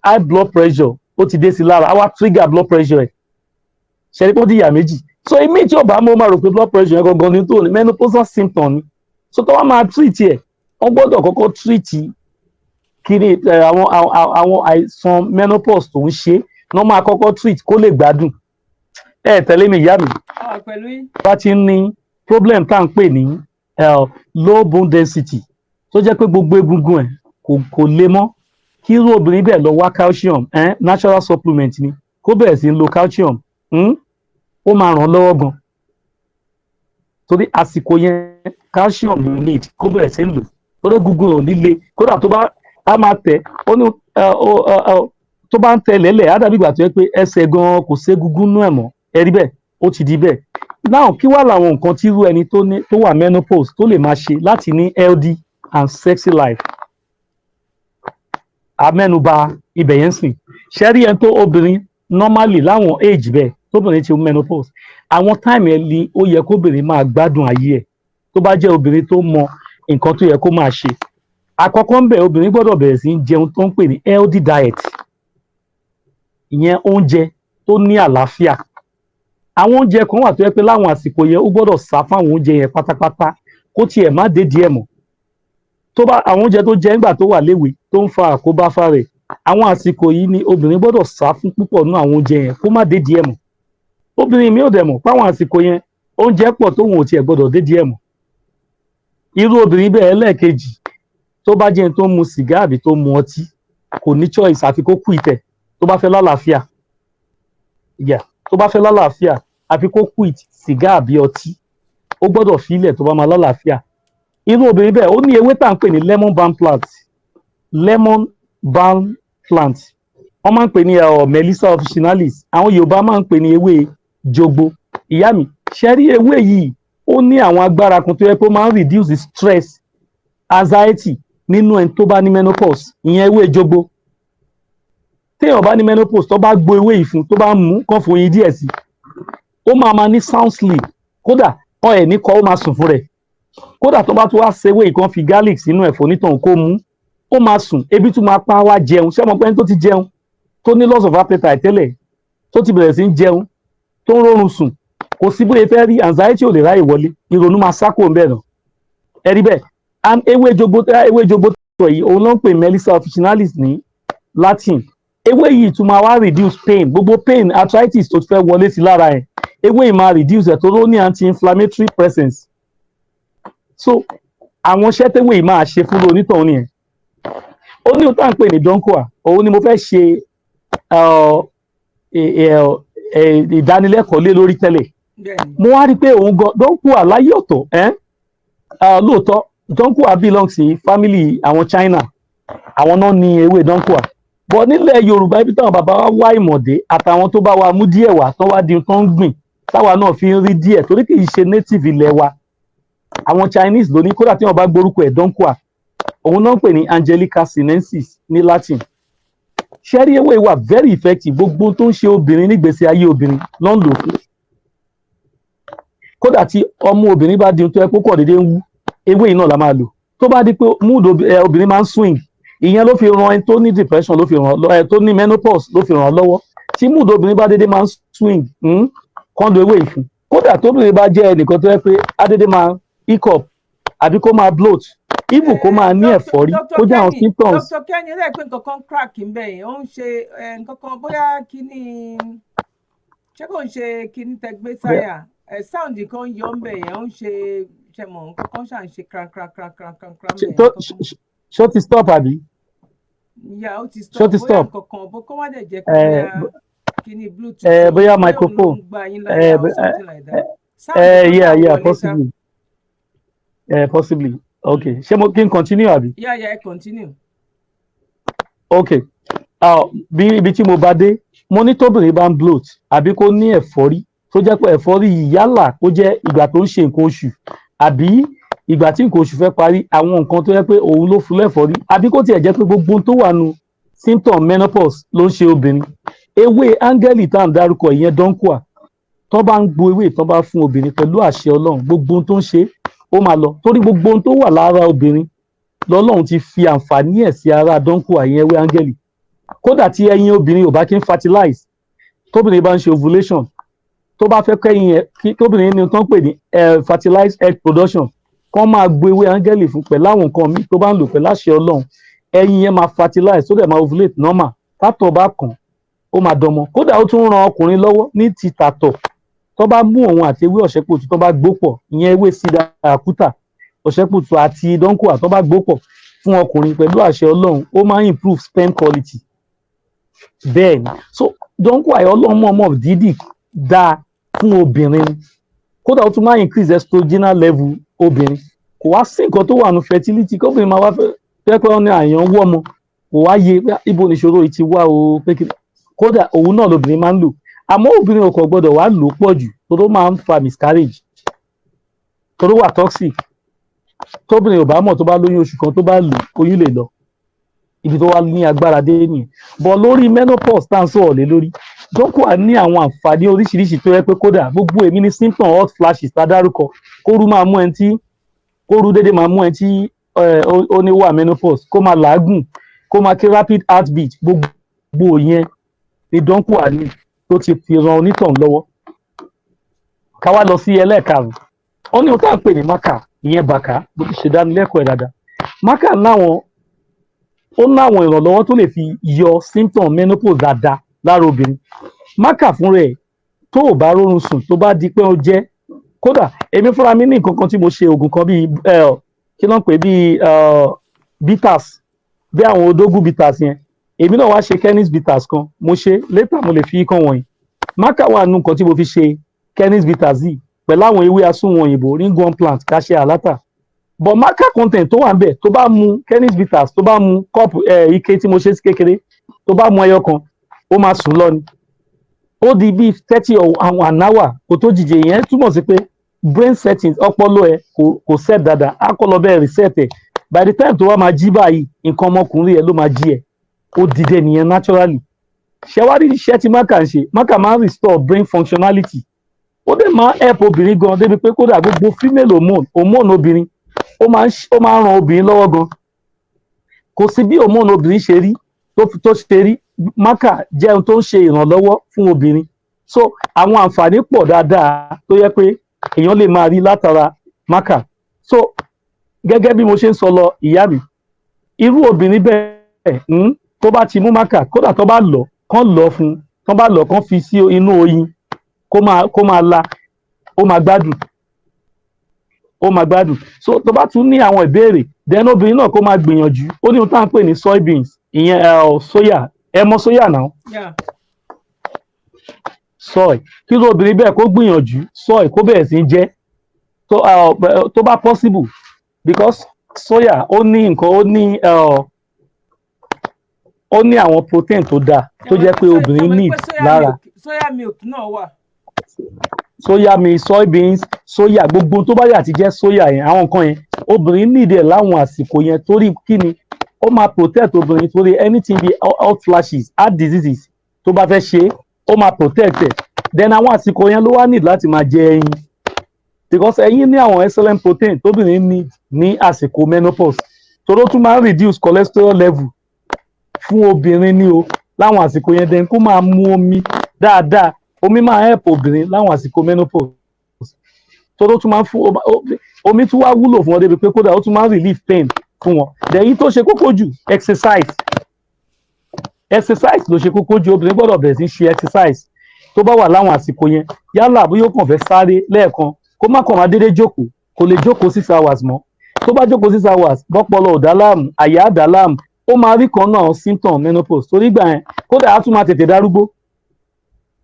high blood pressure ó ti dé sí lára our trigger blood pressure ẹ̀ ṣẹ́ni kó dìyà méjì so èmi tí ò bá mọ̀ máa rò pé blood pressure yẹn gangan ní tó ní menopausal symptom ni so tó wá máa treat ẹ̀ wọ́n gbọ́dọ̀ kọ́kọ́ treat kiri àwọn àìsàn menopause tó ń ṣe ní wọ́n máa kọ́kọ́ treat kó lè gbádùn tẹ̀lé mi ìyá mi bá ti ní problem tá à ń pè ní low bone density tó jẹ́ pé gbogbo egungun ẹ̀ kò lè mọ́ kí irú obìnrin bẹ́ẹ̀ lọ wá calcium natural supplement ni kó bẹ̀rẹ̀ sí ń lo calcium ó máa ràn án lọ́wọ́ gan torí àsìkò yẹn calcium you need kó bẹ̀rẹ̀ sí ń lò torí egungun ò ní le kódà tó bá a máa tẹ̀ ó ní tó bá ń tẹ̀ lẹ́lẹ̀ á dàbí ìgbà tó yẹ pé ẹsẹ̀ gan kò ségungun nú ẹ̀ mọ́ ẹ rí bẹ́ẹ̀ ó ti di bẹ́ẹ̀ now kí wá làwọn nǹkan tí irú ẹni tó wà menopause tó lè máa ṣe láti ní healthy and sexy life amẹ́nuba ibẹ̀ yẹn sìn ṣẹ́rí ẹni tó obìnrin normally láwọn age bẹ́ẹ̀ tóbìnrin ti menopause àwọn time ẹ̀ ni ó yẹ kóbìnrin máa gbádùn ayé ẹ̀ tó bá jẹ́ obìnrin tó mọ nǹkan tó yẹ kó máa ṣe àkọ́kọ́ ń bẹ̀ obìnrin gbọ́dọ̀ bẹ̀rẹ̀ sí í jẹun tó ń pè ní healthy diet ìyẹn oúnjẹ tó ní àlàáfíà àwọn oúnjẹ kan wà tó yẹ pé láwọn àsìkò yẹn ó gbọ́dọ̀ sá fáwọn oúnjẹ yẹn pátápátá kó tiẹ̀ má dé díẹ̀ mọ́ tó bá àwọn oúnjẹ tó jẹ nígbà tó wà léwe tó ń fa àkóbá fárẹ̀ àwọn àsìkò yìí ni obìnrin gbọ́dọ̀ sá fún púpọ̀ nínú àwọn oúnjẹ yẹn kó má dé díẹ̀ mọ́ obìnrin mi ò dẹ̀ mọ̀ fáwọn àsìkò yẹn oúnjẹ pọ̀ tóun ò tiẹ̀ gbọ́dọ̀ dé díẹ̀ mọ́ irú obìnrin bẹ́ẹ̀ lẹ́ẹ̀kejì tó bá jẹ́ tó mu sìgá àbí tó mu ọtí kò ní choice àfi kó kú ìtẹ̀ tó bá fẹ́ lálàáfíà tó bá fẹ́ lálàáfíà àfi kó quit sìgá àbí ọtí ó gbọ́dọ̀ filẹ̀ tó bá máa lálàáfíà irú obìnrin bẹ́ẹ̀ ó ní ewé tá à ń pè ní lemon balm plant wọ́n máa ń pè ní Melissa officinalis àwọn Yorùbá máa ń pè ní ewé jogbo ìyá mi ṣẹ́rí ewé yìí ó ní àwọn agbára kan tó yẹ pé ó máa ń reduce stress anxiety nínú ẹni tó bá ní menopause ìyẹn ewé jogbo téèyàn bá ní menopause tó bá gbo ewé yìí fún tó bá mú kàn fún oyin díẹ̀ sí ó máa ní sound sleep kódà ẹ̀ ní kọ́ ó máa sùn fún rẹ̀ kódà tó bá tó wá ṣewé ìkan fi garlic sínú ẹ̀fọ́ nítorí kó mú ó máa sùn ebi tún máa pa wá jẹun ṣé mo pẹ́ tó ti jẹun tó ní loss of appetite tẹ́lẹ̀ tó ti bẹ̀rẹ̀ sí ń jẹun tó ń rọrùn sùn kò sí bóyá fẹ́ rí anxiety ò lè ráyè wọlé ìrònú máa sákò ń bẹ̀rẹ̀ ẹ rí bẹ́ẹ̀ and ewé jogbo tó yìí òun ló ń pè Melissa officinalis ní Latin ewé yìí tún máa wá reduce pain gbogbo pain arthritis tó fẹ́ wọlé sí lára ẹ̀ ewé yìí máa reduce ẹ̀ tó ló ní anti-inflammatory presence so àwọn iṣẹ́ tẹ́wé yìí máa ṣe fún onítọ̀hún nìyẹn ó ní ohun tá à ń pè ní donkoa òun ni mo fẹ́ ṣe ìdánilẹ́kọ̀ọ́ lé lórí tẹ́lẹ̀ mo wá rí i pé òun gan donkoa láyé ọ̀tọ̀ lóòótọ́ donkoa belong sí family àwọn China àwọn náà ní ewé donkoa but nílẹ̀ Yorùbá ibi táwọn bàbá wa wá ìmọ̀dé àtàwọn tó bá wa mú díẹ̀ wá tó wá di tó ń gbìn táwa náà fi ń rí díẹ̀ torí kì í ṣe native ilẹ̀ wa àwọn Chinese ló ní kódà tí wọ́n bá gbórúkọ ẹ̀ donkoa òun náà ń pè ní Angelica sinensis ní Latin ṣẹ́rí ewé wà very effective gbogbo tó ń ṣe obìnrin nígbèsè ayé obìnrin ló ń lò fún kódà tí ọmú obìnrin bá di tó ẹ púpọ̀ dédé ń wú ewé yìí náà la máa lò tó bá di pé mood obìnrin máa ń swing ìyẹn ló fi ran ẹni tó ní depression ló fi ràn tó ní menopause ló fi ràn lọ́wọ́ tí mood obìnrin bá dédé máa ń swing kán lo ewé yìí fún kódà tóbìnrin bá jẹ́ ẹnìkan tó yẹ pé adédé máa hiccup àbí kó máa bloat even kó máa ní ẹ̀fọ́rí kó jẹ́ àwọn symptoms. Dr. Kenny ẹ pé nǹkan kan crack ń bẹ̀ yẹn ó ń ṣe nǹkan kan bóyá kíní ṣé kò ń ṣe kíní tẹgbẹ́ sáyà sound kan yọ ń bẹ̀ yẹn ó ń ṣe ṣẹmọ̀ nǹkan kan ṣà ń ṣe kran. ṣó ti stop àbí. ìyá ó ti stop bóyá nǹkan kan bó kó má dẹ̀ jẹ́ pé kíní bluetooth bóyá òun ló ń microphone. gba yín láyà or something like that. Sound kan Yeah, ṣáà yeah, wọlé ṣá. possibly. Possibly. Okay. Ṣé mo kí n continue àbí? Yeah, continue. Okay. Bí ibi tí mo bá dé, mo ní tóbìnrin bá ń bloat àbí kó ní ẹ̀fọ́rí tó jẹ́ pé ẹ̀fọ́rí yìí yálà kó jẹ́ ìgbà tó ń ṣe nǹkan oṣù àbí ìgbà tí nǹkan oṣù fẹ́ parí, àwọn nǹkan tó jẹ́ pé òun ló fún lẹ́fọ́rí àbí kó tiẹ̀ jẹ́ pé gbogbo ohun tó wà nù symptom menopause ló ń ṣe obìnrin. Ewé áńgẹ́lì tá à ń dárúkọ ìyẹn dọ́ńkùà tó bá ń gbo ewé tó bá fún obìnrin pẹ̀lú àṣẹ Ọlọ́run, gbogbo ohun tó ń ṣe ó máa lọ, torí gbogbo ohun tó wà lára obìnrin lọ́lọ́run ti fi àǹfààní ẹ̀ sí ara dọ́ńkùà ìyẹn ewé áńgẹ́lì. Kódà tí ẹyin obìnrin ò bá kí ń fertilize, tóbìnrin bá ń ṣe ovulation, tó bá fẹ́ kẹ́yìn ẹ̀ tóbìnrin ní tó ń pè ní fertilized egg production, kán máa gbo ewé áńgẹ́lì fún pẹ̀lú àwọn nǹkan míì tó bá ń lò pẹ̀lú àṣẹ Ọlọ́run, ẹyin yẹn máa fertilize tó dẹ̀ máa ovulate normal, tátọ̀ bá kàn ó máa dọmọ. Kódà ó tún ran ọkùnrin lọ́wọ́ ní ti tàtọ̀, tó bá mú òun àti ewé ọ̀ṣẹ́pòtù tó bá gbó pọ̀, ìyẹn ewé sídà àkútà, ọ̀ṣẹ́pòtù àti dọ́ńkùà tó bá gbó pọ̀ fún ọkùnrin pẹ̀lú àṣẹ Ọlọ́run, ó máa ń improve sperm quality. Bẹ́ẹ̀ ni, so dọ́ńkùà Ọlọ́run mọ̀ọ́mọ̀ dídì dáa fún obìnrin, kódà ó tún máa increase estrogenal level obìnrin. Kò wá sí nǹkan tó wà ní fertility kóbìnrin máa wá fẹ́ pé wọ́n ní àyàn wọ́ ọmọ, kò wá yé ibo nìṣòro yìí ti wá o pé kí kódà òun náà lobìnrin máa ń lò, àmọ́ obìnrin ò kàn gbọ́dọ̀ wá lò ó pọ̀ jù tó máa ń fa miscarriage, tó wà toxic. Tóbìnrin ò bá mọ̀ tó bá lóyún oṣù kan tó bá lò oyún lè lọ, ibi tó wá ní agbára dé nìyẹn. Bọ̀ lórí menopause tá à ń sọ̀rọ̀ lé lórí, dọ́ńkùà ní àwọn àǹfààní oríṣiríṣi tó yẹ pé kódà gbogbo èmi ní symptom hot flashes tá a dárúkọ, kóru máa mú ẹni tí kóru dédé máa mú ẹni tí ó ní wà menopause, kó máa làágùn, kó máa kí rapid heartbeat, gbogbo yẹn ni dọ́ńkùà ní tó ti fi ran onítàn lọ́wọ́. Ká wá lọ sí ẹlẹ́ẹ̀karùn-ún, ó ní ohun tá à ń pè ní mákà, ìyẹn bàkà, bó ti ṣe dánilẹ́kọ̀ọ́ ẹ̀ dáadáa. Mákà ó láwọn ìrànlọ́wọ́ tó lè fi yọ symptom menopause dáadáa lára obìnrin. Mákà fúnra ẹ̀ tó ò bá rórun sùn tó bá di pé ó jẹ́, kódà èmi fúnra mi ní nǹkan kan tí mo ṣe oògùn kan bíi kí ló ń pè bíi bitters, bí àwọn odógún bitters yẹn, èmi náà wá ṣe Kennis bitters kan, mo ṣe later mo lè fi kàn wọ̀nyí. Mákà wà nù nǹkan tí mo fi ṣe Kennis bitters yìí pẹ̀lú àwọn ewé asúnwọ̀n òyìnbó, ringworm plant, cassia alata. But mákà content tó wà ń bẹ̀, tó bá mu Kennis bitters, tó bá mu cup ike tí mo ṣe sí kékeré, tó bá mu ẹyọ kan, ó máa sùn lọ ni. Ó di bíi 30 àwọn an hour kó tó jíjẹ. Yẹn túmọ̀ sí pé brain settings ọpọlọ ẹ kò set dáadáa, á kọ́ lọ bẹ́ẹ̀ reset ẹ̀. By the time tó wá máa jí báyìí, nǹkan ọmọkùnrin ẹ ló máa jí ẹ, ó dìde nìyẹn naturally. Ṣẹwárí iṣẹ́ tí mákà ń ṣe, mákà máa ń restore brain functionality, ó dẹ̀ máa help obìnrin gan débi pé kódà gbogbo female hormone obìnrin ó máa ń ran obìnrin lọ́wọ́ gan. Kò sí bí hormone obìnrin ṣe rí tó ṣe rí, mákà jẹ́ ohun tó ń ṣe ìrànlọ́wọ́ fún obìnrin. So àwọn àǹfààní pọ̀ dáadáa tó yẹ pé èèyàn lè máa rí látara mákà. So gẹ́gẹ́ bí mo ṣe ń sọ lọ, ìyá mi, irú obìnrin bẹ́ẹ̀ tó bá ti mú mákà, kódà tó bá lọ kán lọ fún, tó bá lọ kán fi sí inú oyin kó máa la, ó máa gbádùn. So tó bá tún ní àwọn ìbéèrè, then obìnrin náà kó máa gbìyànjú, ó ní ohun tá à ń pè ní soybeans, ìyẹn soya, ẹ mọ̀ soya náà? Yeah. Soy, kí ló obìnrin bẹ́ẹ̀ kó gbìyànjú soy kó bẹ̀rẹ̀ sí jẹ tó bá possible, because soya ó ní nǹkan, ó ní àwọn protein tó dáa tó jẹ́ pé obìnrin need lára. Soya milk náà wà. Soya milk, soybeans, soya, gbogbo tó bá yà ti jẹ́ soya yẹn, àwọn nǹkan yẹn obìnrin need ẹ̀ láwọn àsìkò yẹn, torí kí ni ó máa protect obìnrin, torí anything bí hot flashes, heart diseases tó bá fẹ́ ṣe ó máa protect ẹ̀. Then àwọn àsìkò yẹn ló wá need láti máa jẹ ẹyin, because ẹyin ní àwọn excellent protein tóbìnrin need ní àsìkò menopause, torí ó tún máa ń reduce cholesterol level fún obìnrin ní o láwọn àsìkò yẹn. Then kó máa mu omi dáadáa, omi máa help obìnrin láwọn àsìkò menopause, torí ó tún máa ń fún omi tún wá wúlò fún wọn débi pé kódà ó tún máa ń relieve pain fún wọn. Then èyí tó ṣe kókó jù, exercise ló ṣe kókó jù. Obìnrin gbọ́dọ̀ bẹ̀rẹ̀ sí ṣe exercise tó bá wà láwọn àsìkò yẹn, yálà bóyá ó kàn fẹ́ sáré lẹ́ẹ̀kan, kó má kàn máa dédé jókòó, kò lè jókòó 6 hours mọ́. Tó bá jókòó 6 hours, bọ́pọlọ ò dá láàmú, àyà á dá láàmú, ó máa rí kan náà symptom menopause, torí gbà yẹn kódà á tún máa tètè darúgbó.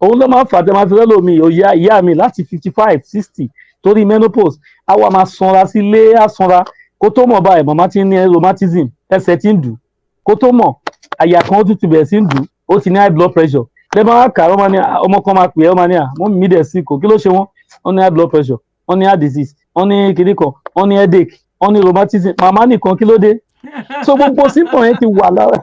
òun ló máa ń fà tẹ́ máa fi rẹ́ lómi ìyá mi láti 55 60 torí menopause àwa máa sanra sílé á sanra kó tó mọ̀ báyìí màmá ti ní rheumatism ẹsẹ̀ ti ń dùn kó tó mọ̀ àyà kan ó tún ti bẹ̀rẹ̀ sí ń dùn ó ti ní high blood pressure lẹ́ẹ̀ máa kà ọmọ ní ọmọ kan máa pè é ọmọ ní wọ́n mi dẹ̀ sí kò kí ló ṣe wọ́n ní high blood pressure wọ́n ní heart disease wọ́n ní kidney kan wọ́n ní headache wọ́n ní rheumatism màmá nìkan kí ló dé so gbogbo symptom yẹn ti wà lára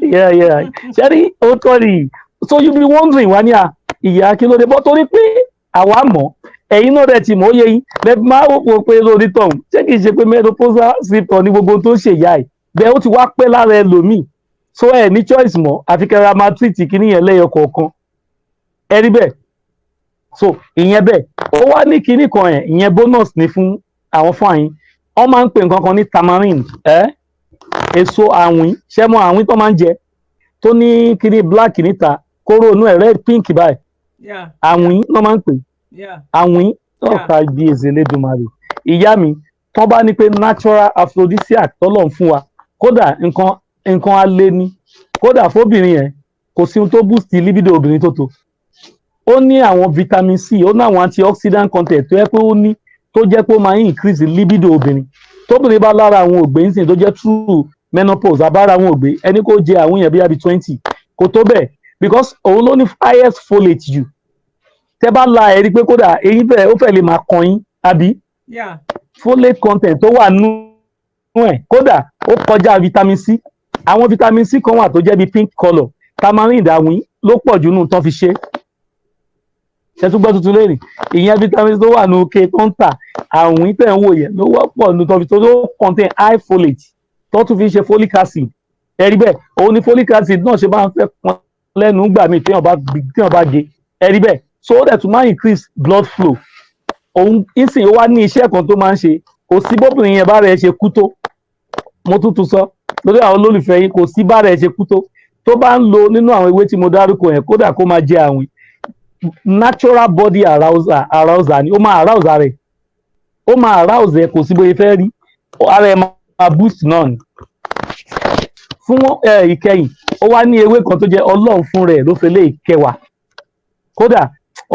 yeah ṣẹ́rí ó tọ́ ni so you be wondering wá ní ìyá kí ló dé bọ́ torí pé àwa mọ̀ ẹ̀yin náà rẹ̀ ti mọ̀ ó yẹ yín lẹ́ẹ̀ máa wò pé lórí tọ̀hún ṣé kìí ṣe pé menopausal symptom ní gbogbo tó ń ṣe ìyá ẹ̀ bẹ́ẹ̀ ó ti wá pẹ́ lára ẹlòmíì so ẹ̀ ní choice mọ́ àfi kẹ́ra máa treat kíní yẹn lẹ́yọ kọ̀ọ̀kan ẹ rí bẹ́ẹ̀ so ìyẹn bẹ́ẹ̀ ó wá ní kíní kan ẹ̀ ìyẹn bonus ní fún àwọn fún àyín wọ́n máa ń pè nǹkan kan ní tamarind èso àwìn ṣẹ́mọ́ àwìn tó máa ń jẹ tó ní kíní black níta kóró inú ẹ̀ red pink báyìí àwìn ló máa ń pè àwìn ọ̀ka bí èzè lédùmarè ìyá mi tán bá ní pé natural aphrodisiac tọ́lọ̀ ń fún wa kódà nǹkan alẹ́ ni kódà fóbìnrin yẹn kò sí ohun tó boost libido obìnrin tó tó ó ní àwọn vitamin C ó ní àwọn antioxidant content tó yẹ pé ó ní tó jẹ́ pé ó máa ń increase libido obìnrin tóbìnrin bá lára àwọn ògbé nísìnyí tó jẹ́ true menopause àbára àwọn ògbé ẹni kó jẹ àwọn yẹn bí 20 kò tó bẹ́ẹ̀ because òun ló ní highest folate jù tẹ́ bá la ẹ̀rí pé kódà eyín bẹ́ẹ̀ ó fẹ́ lè máa kan yín àbí folate content tó wà nínú ẹ̀ kódà ó kọjá vitamin C àwọn vitamin C kan wà tó jẹ́ bí pink colour tamarind àwìn ló pọ̀ jù nù tán fi ṣe ṣẹtúgbọ́ tuntun lẹ́rìn ìyẹn vitamin C tó wà nù ke tó ń tà àwìn tẹ̀ ń wò yẹn ló wọ́pọ̀ nù tán fi tó contain high folate tó tún fi ṣe folic acid ẹ̀rí bẹ́ẹ̀ òun ni folic acid náà ṣe máa ń fẹ́ pọn lẹ́nu gbà mí téèyàn bá gé ẹ̀rí bẹ́ẹ̀ so ó dẹ̀ tún máa increase blood flow òun ìsìn ó wá ní iṣẹ́ kan tó máa ń ṣe kò sí bóbìnrin yẹn bá rẹ̀ ṣe kú tó mo tún sọ lórí àwọn olólùfẹ́ yín kò sí bá rẹ̀ ṣe kú tó bá ń lo nínú àwọn ewé tí mo dárúkọ yẹn kódà kó máa jẹ àwìn natural body arouser ni ó máa arouse rẹ̀ ó máa arouse ẹ̀ kò sí bóyá fẹ́ rí ara ẹ̀ máa boost náà ni fún ìkẹyìn ó wá ní ewé kan tó jẹ́ ọlọ́run fún rẹ̀ ló fẹ́ lé ìkẹwàá kódà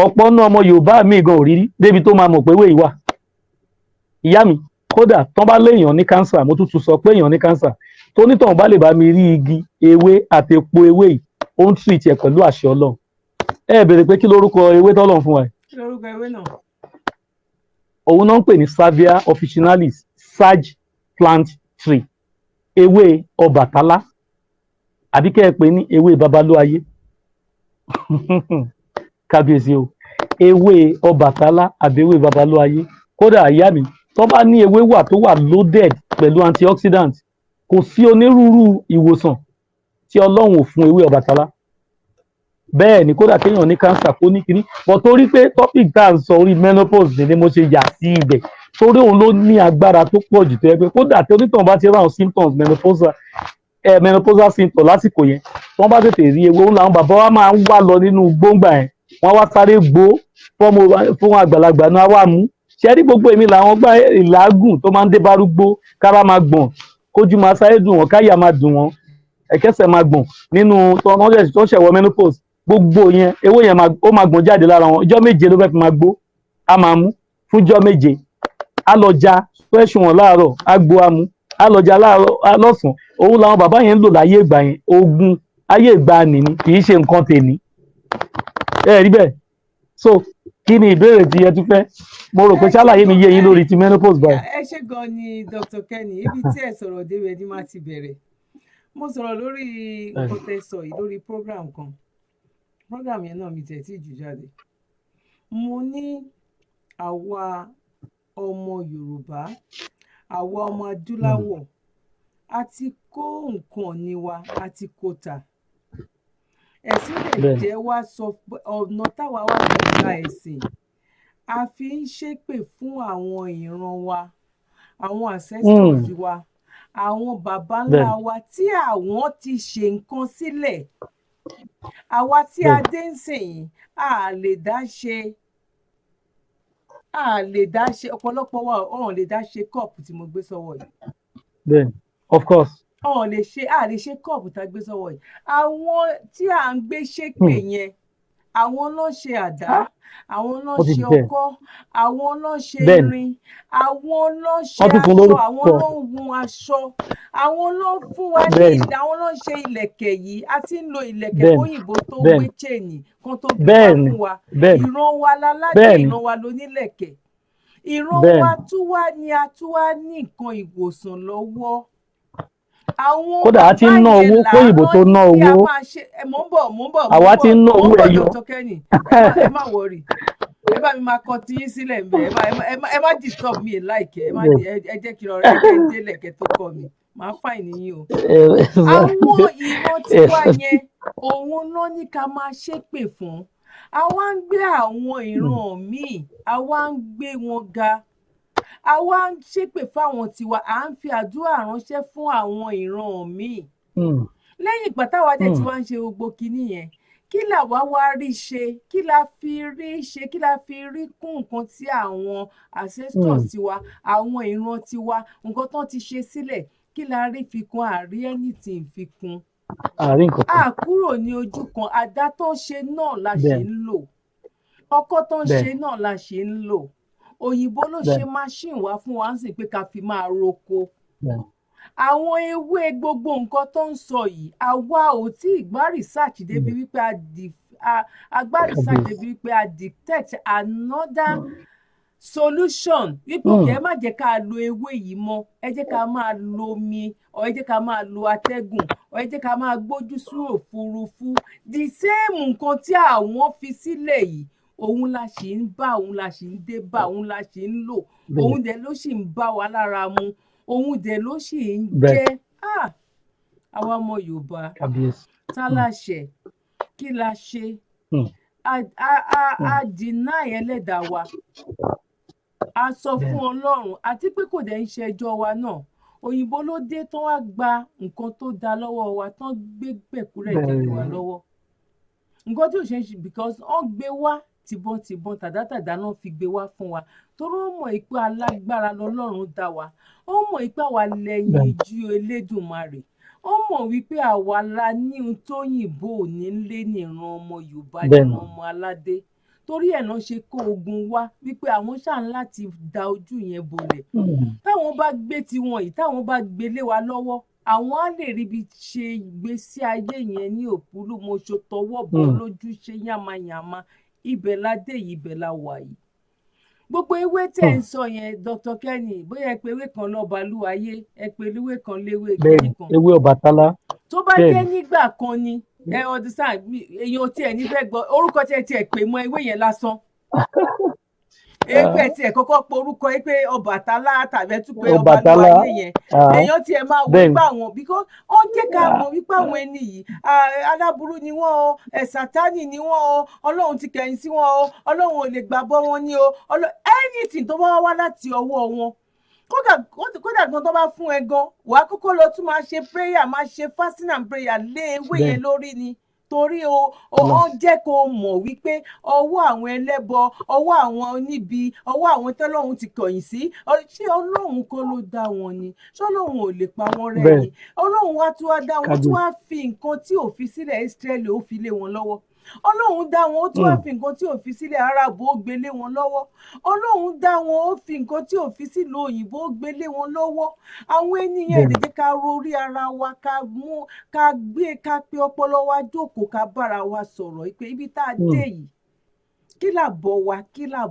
ọ̀pọ̀ náà ọmọ Yorùbá mi gan òrírí débi tó máa mọ̀ pé ewé yìí wà ìyá mi kódà tán bá léèyàn ní cancer mo tún sọ pé èèyàn ní cancer tó nítàn bá lè bá mi rí igi ewé àti epo ewé yìí ó ń treat ẹ̀ pẹ̀lú àṣẹ Ọlọ́run ẹ béèrè pé kí lórúkọ ewé tọ́lọ́run fún wa ẹ̀. kí lórúkọ ewé náà. òun náà ń pè ní Salvia officinalis sage plant tree ewé Ọbàtálá àbí kẹ́ ẹ pè ní ewé babalóayé kábíyèsí o ewé Ọbàtálá àbí ewé babalóayé kódà ìyá mi tó bá ní ewé wà tó wà loaded pẹ̀lú antioxidant kò sí onírúurú ìwòsàn tí Ọlọ́run ò fún ewé Ọbàtálá bẹ́ẹ̀ ni kódà kéèyàn ní cancer kó ní kínní but torí pé topic tá à ń sọ orí menopause ni mo ṣe yà sí ibẹ̀ torí òun ló ní agbára tó pọ̀ jù tó yẹ pé kódà tí onítàn bá ti ráhùn symptoms menopausal symptoms lásìkò yẹn tí wọ́n bá tètè rí ewé òun làwọn bàbá wa máa ń wá lọ nínú gbóngbà yẹn wọ́n wá sáré gbó fún àgbàlagbà náà wá mú ṣe rí gbogbo èmi làwọn gbá ìlàágùn tó máa ń dé bárúgbó kára máa gbọ̀n kójú máa sáré dùn wọ́n káyà máa dùn wọ́n ẹ̀kẹ́sẹ̀ máa gbọ̀n nínú tó ṣẹ̀wọ̀ menopause gbogbo yẹn ewé yẹn ó máa gbọ̀n jáde lára wọn ìjọ́ méje ló fẹ́ fi máa gbó a máa mú fún ìjọ́ méje a lọ ja fẹ́ṣù wọn láàárọ̀ a gbó a mú a lọ ja lọ́sàn-án òun làwọn bàbá yẹn ń lò láyé ìgbà yẹn oògùn ayé ìgbà nìní kì í ṣe nǹkan tèmi ẹ rí bẹ́ẹ̀ so kí ni ìbéèrè tí ẹ tún fẹ́ mo rò pé ṣàlàyé mi yé yín lórí ti menopause báyìí. ẹ ṣé gan ni Dr. Kenny ibi tí ẹ sọ̀rọ̀ débi ẹni máa ti bẹ̀rẹ̀ mo sọ̀rọ̀ lórí nǹkan tẹ́ sọ yìí lórí program yẹn náà mi tẹ̀ tí jù jáde mo ní àwa ọmọ Yorùbá àwa ọmọ adúláwọ̀ a ti kó nǹkan ní wa a ti kó ta ẹ̀sìn lè jẹ́ wá sọ ọ̀nà táwa wá fi gba ẹ̀sìn a fi ń ṣépè fún àwọn ìran wa àwọn ancestors wa àwọn baba ńlá wa tí àwọn ti ṣe nǹkan sílẹ̀ àwa tí a dé ń sìn a lè dá ṣe ọ̀pọ̀lọpọ̀ wa ọ̀hún lè dá ṣe cup tí mo gbé sọ́wọ́ yìí. Then, of course. wọn ò lè ṣe lè ṣe kọ́ọ̀pù tá a gbé sọ́wọ́ yìí àwọn tí à ń gbé ṣépè yẹn àwọn ló ṣe àdá àwọn ló ṣe ọkọ́ àwọn ló ṣe irin àwọn ló ṣe aṣọ àwọn ló ń hun aṣọ àwọn ló ń fún wa ní àwọn ló ń ṣe ìlẹ̀kẹ̀ yìí a ti ń lo ìlẹ̀kẹ̀ òyìnbó tó gbé chain kan tó gbé wá fún wa ìran wa láládé ìran wa lónílẹ̀kẹ̀ ìran wa tún wá ní a tún wá ní nǹkan ìwòsàn lọ́wọ́ àwọn kódà a ti ń ná owó kóyìnbó tó ná owó mò ń bọ̀ àwa ti ń ná owó ẹyọ Dr. Kenny ẹ má wọrí ẹ bá mi máa kọ tí yín sílẹ̀ ń bẹ̀ ẹ má disturb mi láìkẹ́ ẹ jẹ́ kí ọ̀rẹ́ ẹ délẹ̀ kẹ́ tó kọ mi màá fàìn níyìn o. àwọn ìran tiwa yẹn òun ló ní ká máa ṣépè fún àwa ń gbé àwọn ìran míì àwa ń gbé wọn ga àwa ń ṣépè fáwọn tiwa à ń fi àdúrà ránṣẹ́ fún àwọn ìran míì lẹ́yìn ìgbà táwa dẹ̀ tí wọ́n ń ṣe gbogbo kinní yẹn kí làwa wá rí ṣe kí la fi rí ṣe kí la fi rí kún nǹkan tí àwọn ancestors tiwa àwọn ìran tiwa nǹkan tán ti ṣe sílẹ̀ kí la rí fi kún àrí anything fi kún a kúrò ní ojú kan àdá tó ń ṣe náà la ṣe ń lò ọkọ́ tó ń ṣe náà la ṣe ń lò òyìnbó ló ṣe machine wá fún wa ń sìn pé ká fi máa roko àwọn ewé gbogbo nǹkan tó ń sọ yìí àwa ò tí ì gbá research débi wípé a gbá research débi wípé a detect another solution wípé kí ẹ má jẹ́ ká lo ewé yìí mọ́ ẹ jẹ́ ká máa lo omi ọ ẹ jẹ́ ká máa lo atẹ́gùn ọ ẹ jẹ́ ká máa gbójú sí òfurufú the same nǹkan tí àwọn fi sílẹ̀ yìí òun la ṣì ń bá òun la ṣì ń dé bá òun la ṣì ń lò òun dẹ̀ ló ṣì ń bá wa lára mu òun dẹ̀ ló ṣì ń jẹ́ àwa ọmọ Yorùbá tá láṣẹ kí la ṣe a deny ẹlẹ́dàá wa a sọ fún Ọlọ́run àti pé kò dẹ̀ ń ṣẹjọ́ wa náà òyìnbó ló dé tán wá gba nǹkan tó da lọ́wọ́ wa tán gbé gbẹ̀kúrẹ́ ìdílé wa lọ́wọ́ nǹkan tí ò ṣe ń ṣe because wọ́n gbé wá tìbọntìbọn tàdátàdá náà fi gbé wá fún wa torí wọ́n mọ̀ pé alágbára lọ́lọ́run dá wa wọ́n mọ̀ pé àwa lẹ́yìn ju Elédùmarè wọ́n mọ̀ wípé àwa la ní ohun tó yìnbó ò ní lé níran ọmọ Yorùbá níran ọmọ aládé torí ẹ̀ náà ṣe kó ogun wá wípé àwọn ṣáà láti da ojú yẹn bolẹ̀ táwọn bá gbé tiwọn yìí táwọn bá gbé lé wa lọ́wọ́ àwọn á lè ríbi ṣe ìgbésí ayé yẹn ní òpólómọṣọ tọwọ́ bọ̀ lójú ṣe yàmàyàmà ibẹ̀ la dé yìí ibẹ̀ la wà yìí gbogbo ewé tẹ̀ ń sọ yẹn Dr. Kenny bóyá ẹ pé ewé kan lọ́ba lúwayé ẹ pé ewé kan léwé kìíní kan ewé Ọbàtálá tó bá jẹ́ nígbà kan ni ẹ ọdún sáà èèyàn tí ẹ nífẹ̀ẹ́ gbọ́ orúkọ tí ẹ tiẹ̀ pè mọ́ ewé yẹn lásán ẹgbẹ́ tí ẹ kọ́kọ́ pe orúkọ yìí pé Ọbàtálá tàbí ẹ tún pé Ọbalúwayé yẹn èèyàn tí ẹ máa wò wípé àwọn because ó jẹ́ ká mọ̀ wípé àwọn ẹni yìí aláburú ni wọ́n o Sátánì ni wọ́n o Ọlọ́run ti kẹ̀yìn sí wọn o Ọlọ́run ò lè gbàgbọ́ wọn ní o anything tó bá wá láti ọwọ́ wọn kódà gan tó bá fún ẹ gan wàá kókó lọ tún máa ṣe prayer máa ṣe fasting and prayer lé ewé yẹn lórí ni torí ó jẹ́ kó mọ̀ wípé ọwọ́ àwọn ẹlẹ́bọ ọwọ́ àwọn oníbi ọwọ́ àwọn tọ́lọ́run ti kọ̀yìn sí ṣé Ọlọ́run kọ́ ló dá wọn ni ṣé Ọlọ́run ò lè pa wọ́n rẹ́ ni Ọlọ́run wá tún wá dá wọn tí wàá fi nǹkan tí ò fi sílẹ̀ Ísírẹ́lì ó fi lé wọn lọ́wọ́ Ọlọ́run dá wọn ó tún wá fi nǹkan tí ò fi sílẹ̀ Árábù ó gbé lé wọn lọ́wọ́ Ọlọ́run dá wọn ó fi nǹkan tí ò fi sílẹ̀ òyìnbó ó gbé lé wọn lọ́wọ́ àwọn ènìyàn èdè ká rorí ara wa ká pe ọpọlọ wa jókòó ká bára wa sọ̀rọ̀ pé ibi tá a dé yìí kí là bọ̀ wá kí là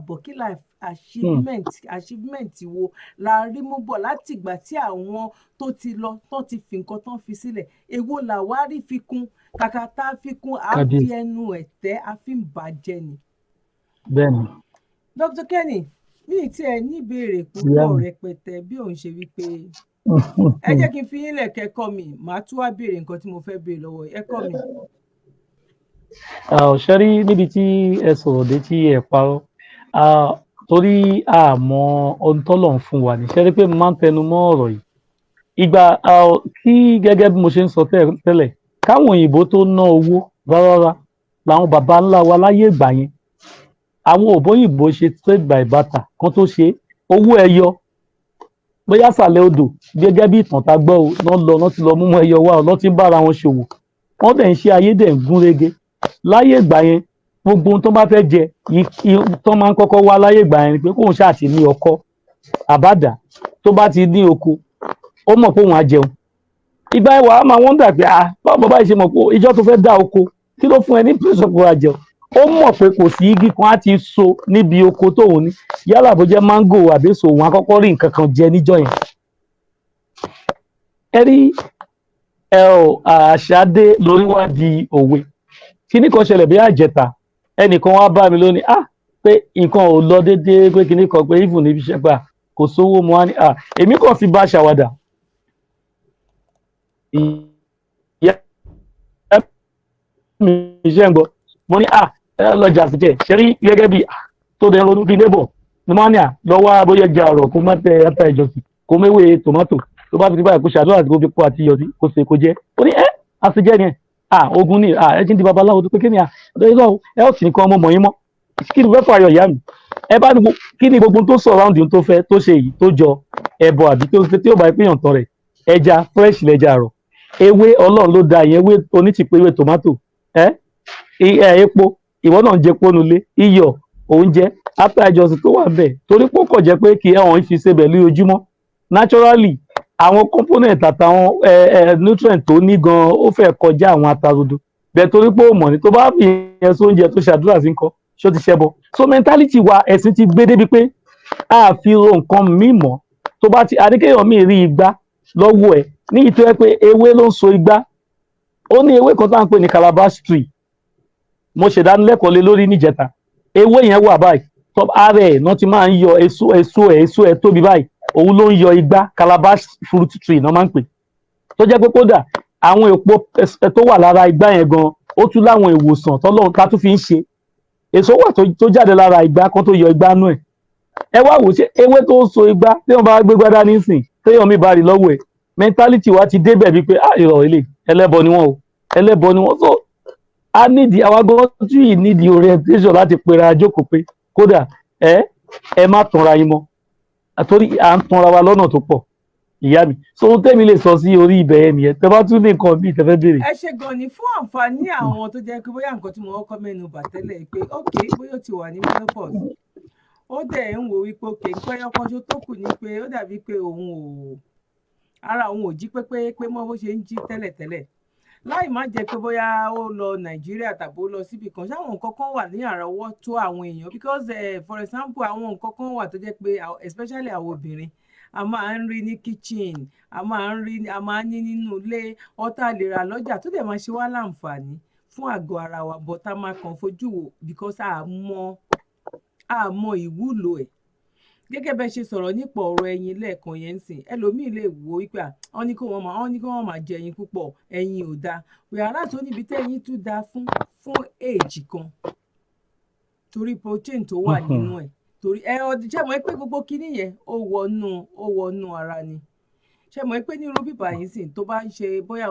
achievement wo la rí mú bọ̀ láti ìgbà tí àwọn tó ti lọ tó ti fi nǹkan tán fi sílẹ̀ èwo là wá rí fi kún kàkà tá a fi kún a fi ẹnu ẹ̀tẹ́ a fi ń bàjẹ́ ni. bẹ́ẹ̀ni. Dr. Kenny mi ti ẹ̀ ní ìbéèrè púpọ̀ rẹpẹtẹ bí òun ṣe wípé ẹ jẹ́ kí n fi yín lẹ̀ kẹ́kọ̀ọ́ mi màá tún wá béèrè nǹkan tí mo fẹ́ béèrè lọ́wọ́ ẹ kọ́ mi. ṣẹ́rí níbi tí ẹ sọ̀rọ̀ dé tí ẹ parọ́ torí àmọ́ ohun tọ́lọ̀ ń fún wa ní ṣẹ́rí pé mo máa ń tẹnu mọ́ ọ̀rọ̀ yìí ìgbà kí gẹ́gẹ́ bí mo ṣe ń sọ tẹ́lẹ̀ káwọn òyìnbó tó ná owó rárá làwọn baba ńlá wa láyé ìgbà yẹn àwọn òbóyìnbó ṣe trade by barter kan tó ṣe owó ẹyọ bóyá sàlẹ̀ odò gẹ́gẹ́ bí ìtàn tá a gbọ́ o náà ti lọ mú ẹyọ wá o náà ti ń bára wọn ṣòwò wọ́n dẹ̀ ń ṣe ayé dẹ̀ ń gún régé láyé ìgbà yẹn gbogbo ohun tó bá fẹ́ jẹ tó máa ń kọ́kọ́ wá láyé ìgbà yẹn ni pé kóun ṣáà ti ní ọkọ́ àbádà tó bá ti ní oko ó mọ̀ pé òun á jẹun ìgbà yẹn wàá máa wọ́n dà pé báwo bàbá yìí ṣe mọ̀ pé ìjọ tó fẹ́ dá oko kí ló fún ẹ ní pírẹsọ̀ kó ra jẹun ó mọ̀ pé kò sí igi kan á ti so níbi oko tóun ní yálà bó jẹ́ máńgò àbẹ́sọ̀ òun á kọ́kọ́ rí nǹkan kan jẹ níjọ́ yẹn ẹ rí àṣà dé lórí wá di òwe kíní kan ṣẹlẹ̀ bí àjẹta ẹnìkan wá bá mi lónìí pé nǹkan ò lọ déédéé pé kíní kan pé even níbi iṣẹ́ gbà kò sówó mo wá ní èmi kàn fi bá ṣàwàdà ìyá mi iṣẹ́ ń gbọ́ mo ní lọ́jà fìjẹ́ ṣe rí gẹ́gẹ́ bí tó dẹ̀ ronú bí neighbor ni mo ní lọ́wọ́ bóyá jẹ àrọ̀ kó má tẹ ata ìjọsìn kó méwèé tòmátò tó bá fi báyìí kó ṣàdúrà àti kó fi kó àti iyọ̀ sí kó ṣe kó jẹ́ ó ní àṣejẹ́ ni ogun ni ẹ jí ń di babaláwo tó pé kí ni ẹ ó sì nǹkan ọmọ mọ̀ yín mọ́ kí ni fẹ́ fọ ayọ̀ ìyá mi ẹ bá ní kí ni gbogbo tó sọ ráùndì tó fẹ́ tó ṣe yìí tó jọ ẹbọ àbí tí ó bá pèèyàn tán rẹ̀ ẹja fresh lẹja àrọ̀ ewé ọlọ́run ló da ìyẹn ewé onítìpé ewé tòmátò epo ìwọ náà ń jẹ epo nulẹ̀ iyọ̀ oúnjẹ after ìjọsìn tó wà bẹ́ẹ̀ torí pé ó kọ̀ jẹ́ pé kí ẹ̀wọ̀n fi ṣe bẹ̀ lójoojúmọ́ naturally àwọn component àtàwọn nutrient tó ní gan ó fẹ́ kọjá àwọn atarodo bẹ́ẹ̀ torí pé ó mọ̀ ní tó bá fi yẹn sóúnjẹ tó ṣàdúrà sí nǹkan ṣó ti ṣẹbọ so mentality wa ẹ̀sìn ti gbé débi pé a fi ro nǹkan míì mọ́ tó bá ti adékèyàn míì rí igbá lọ́wọ́ ẹ̀ ní ìtọ́ ẹ pé ewé ló ń so igbá ó ní ewé kan tá à ń pè ní calabash tree mo ṣèdánilẹ́kọ̀ọ́ lé lórí níjẹta ewé yẹn wà báyìí top ara ẹ̀ náà ti máa ń yọ èso ẹ̀ tóbi báyìí òun ló ń yọ igbá calabash fruit tree náà máa ń pè tó jẹ́ pé kódà àwọn èpo tó wà lára igbá yẹn gan ó tún láwọn ìwòsàn tọ́lọ́run ká tún fi ń ṣe èso wà tó jáde lára igbá kan tó yọ igbá nú ẹ̀ ẹ wá wò ṣe ewé tó ń so igbá tí wọ́n bá gbé gbádá nísìn téèyàn mi bá rí lọ́wọ́ ẹ̀ mentality wa ti débẹ̀ bíi pé ìrọ̀ ilé ẹlẹ́bọ ni wọ́n so a nídìí àwa gan tún yìí nídìí orientation láti pera jókòó pé kódà ẹ má tanra yín mọ́ àtòrí à ń tanra wa lọ́nà tó pọ̀ ìyá mi so ohun tẹ́mi lè sọ sí orí ibẹ̀ yẹn nìyẹn tẹ́ bá tún ní nǹkan bíi tẹ́fẹ́ béèrè. ẹ ṣe gan ni fún àǹfààní àwọn tó jẹ́ pé bóyá nǹkan tí mo kọ́kọ́ mẹ́nu bà tẹ́lẹ̀ pé ok bóyá ó ti wà ní menopause ó dẹ̀ ń wò wípé ok nǹkan ẹyọkanṣo tó kù ni pé ó dàbí pé ara òun ò jí pé mọ́ bó ṣe ń jí tẹ́lẹ̀tẹ́lẹ̀ láì má jẹ́ pé bóyá ó lọ nàìjíríà tàbí ó lọ síbì kan ṣáwọn nǹkan kan wà ní àrọ́wọ́tó àwọn èèyàn because for example àwọn nǹkan kan wà tó jẹ́ pé especially àwọn obìnrin a máa ń rí ní kitchen a máa ń ní nínú ilé ọ̀tá lè rà lọ́jà tó dẹ̀ máa ṣe wá láǹfààní fún àgọ́ ara wa but a máa kàn fojú wò because a mọ ìwúlò ẹ̀ gẹ́gẹ́ bẹ́ẹ̀ ṣe sọ̀rọ̀ nípa ọ̀rọ̀ ẹyin lẹ́ẹ̀kan yẹn ń sìn ẹlòmíì lè wò wípé wọ́n ní kí wọ́n máa jẹ ẹyin púpọ̀ ẹyin ò dáa wíwárà tó níbi tẹ́yin tún dáa fún èjì kan torí protein tó wà nínú ẹ̀ torí ṣé mọ̀ pé gbogbo kinní yẹn ó wọnú ara ni ṣé mọ̀ pé ní irú bíbá yìí sìn tó bá ń ṣe bóyá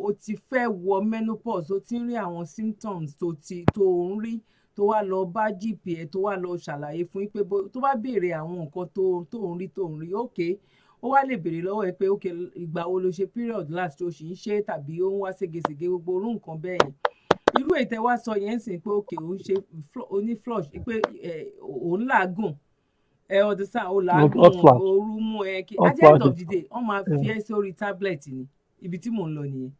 o ti fẹ́ wọ menopause o ti ń rí àwọn symptoms tó ń rí tó wá lọ bá gp ẹ tó wá lọ ṣàlàyé fún yín pé tó bá béèrè àwọn nǹkan tó ń rí òkè ó wá lè béèrè lọ́wọ́ ẹ pé òkè ìgbà wo ló ṣe period last tó ṣì ń ṣe tàbí ó ń wá ségesège gbogbo orú nǹkan bẹ́ẹ̀ yẹn irú ètè wá sọ yẹn sìn pé òkè ó ń ṣe oní flush pé òun làágùn ọdún sáà ó làágùn ooru mú ẹ kí at the end of the day wọ́n máa fi ẹ́ sórí tablet ni ibi tí mò ń lọ nìyẹn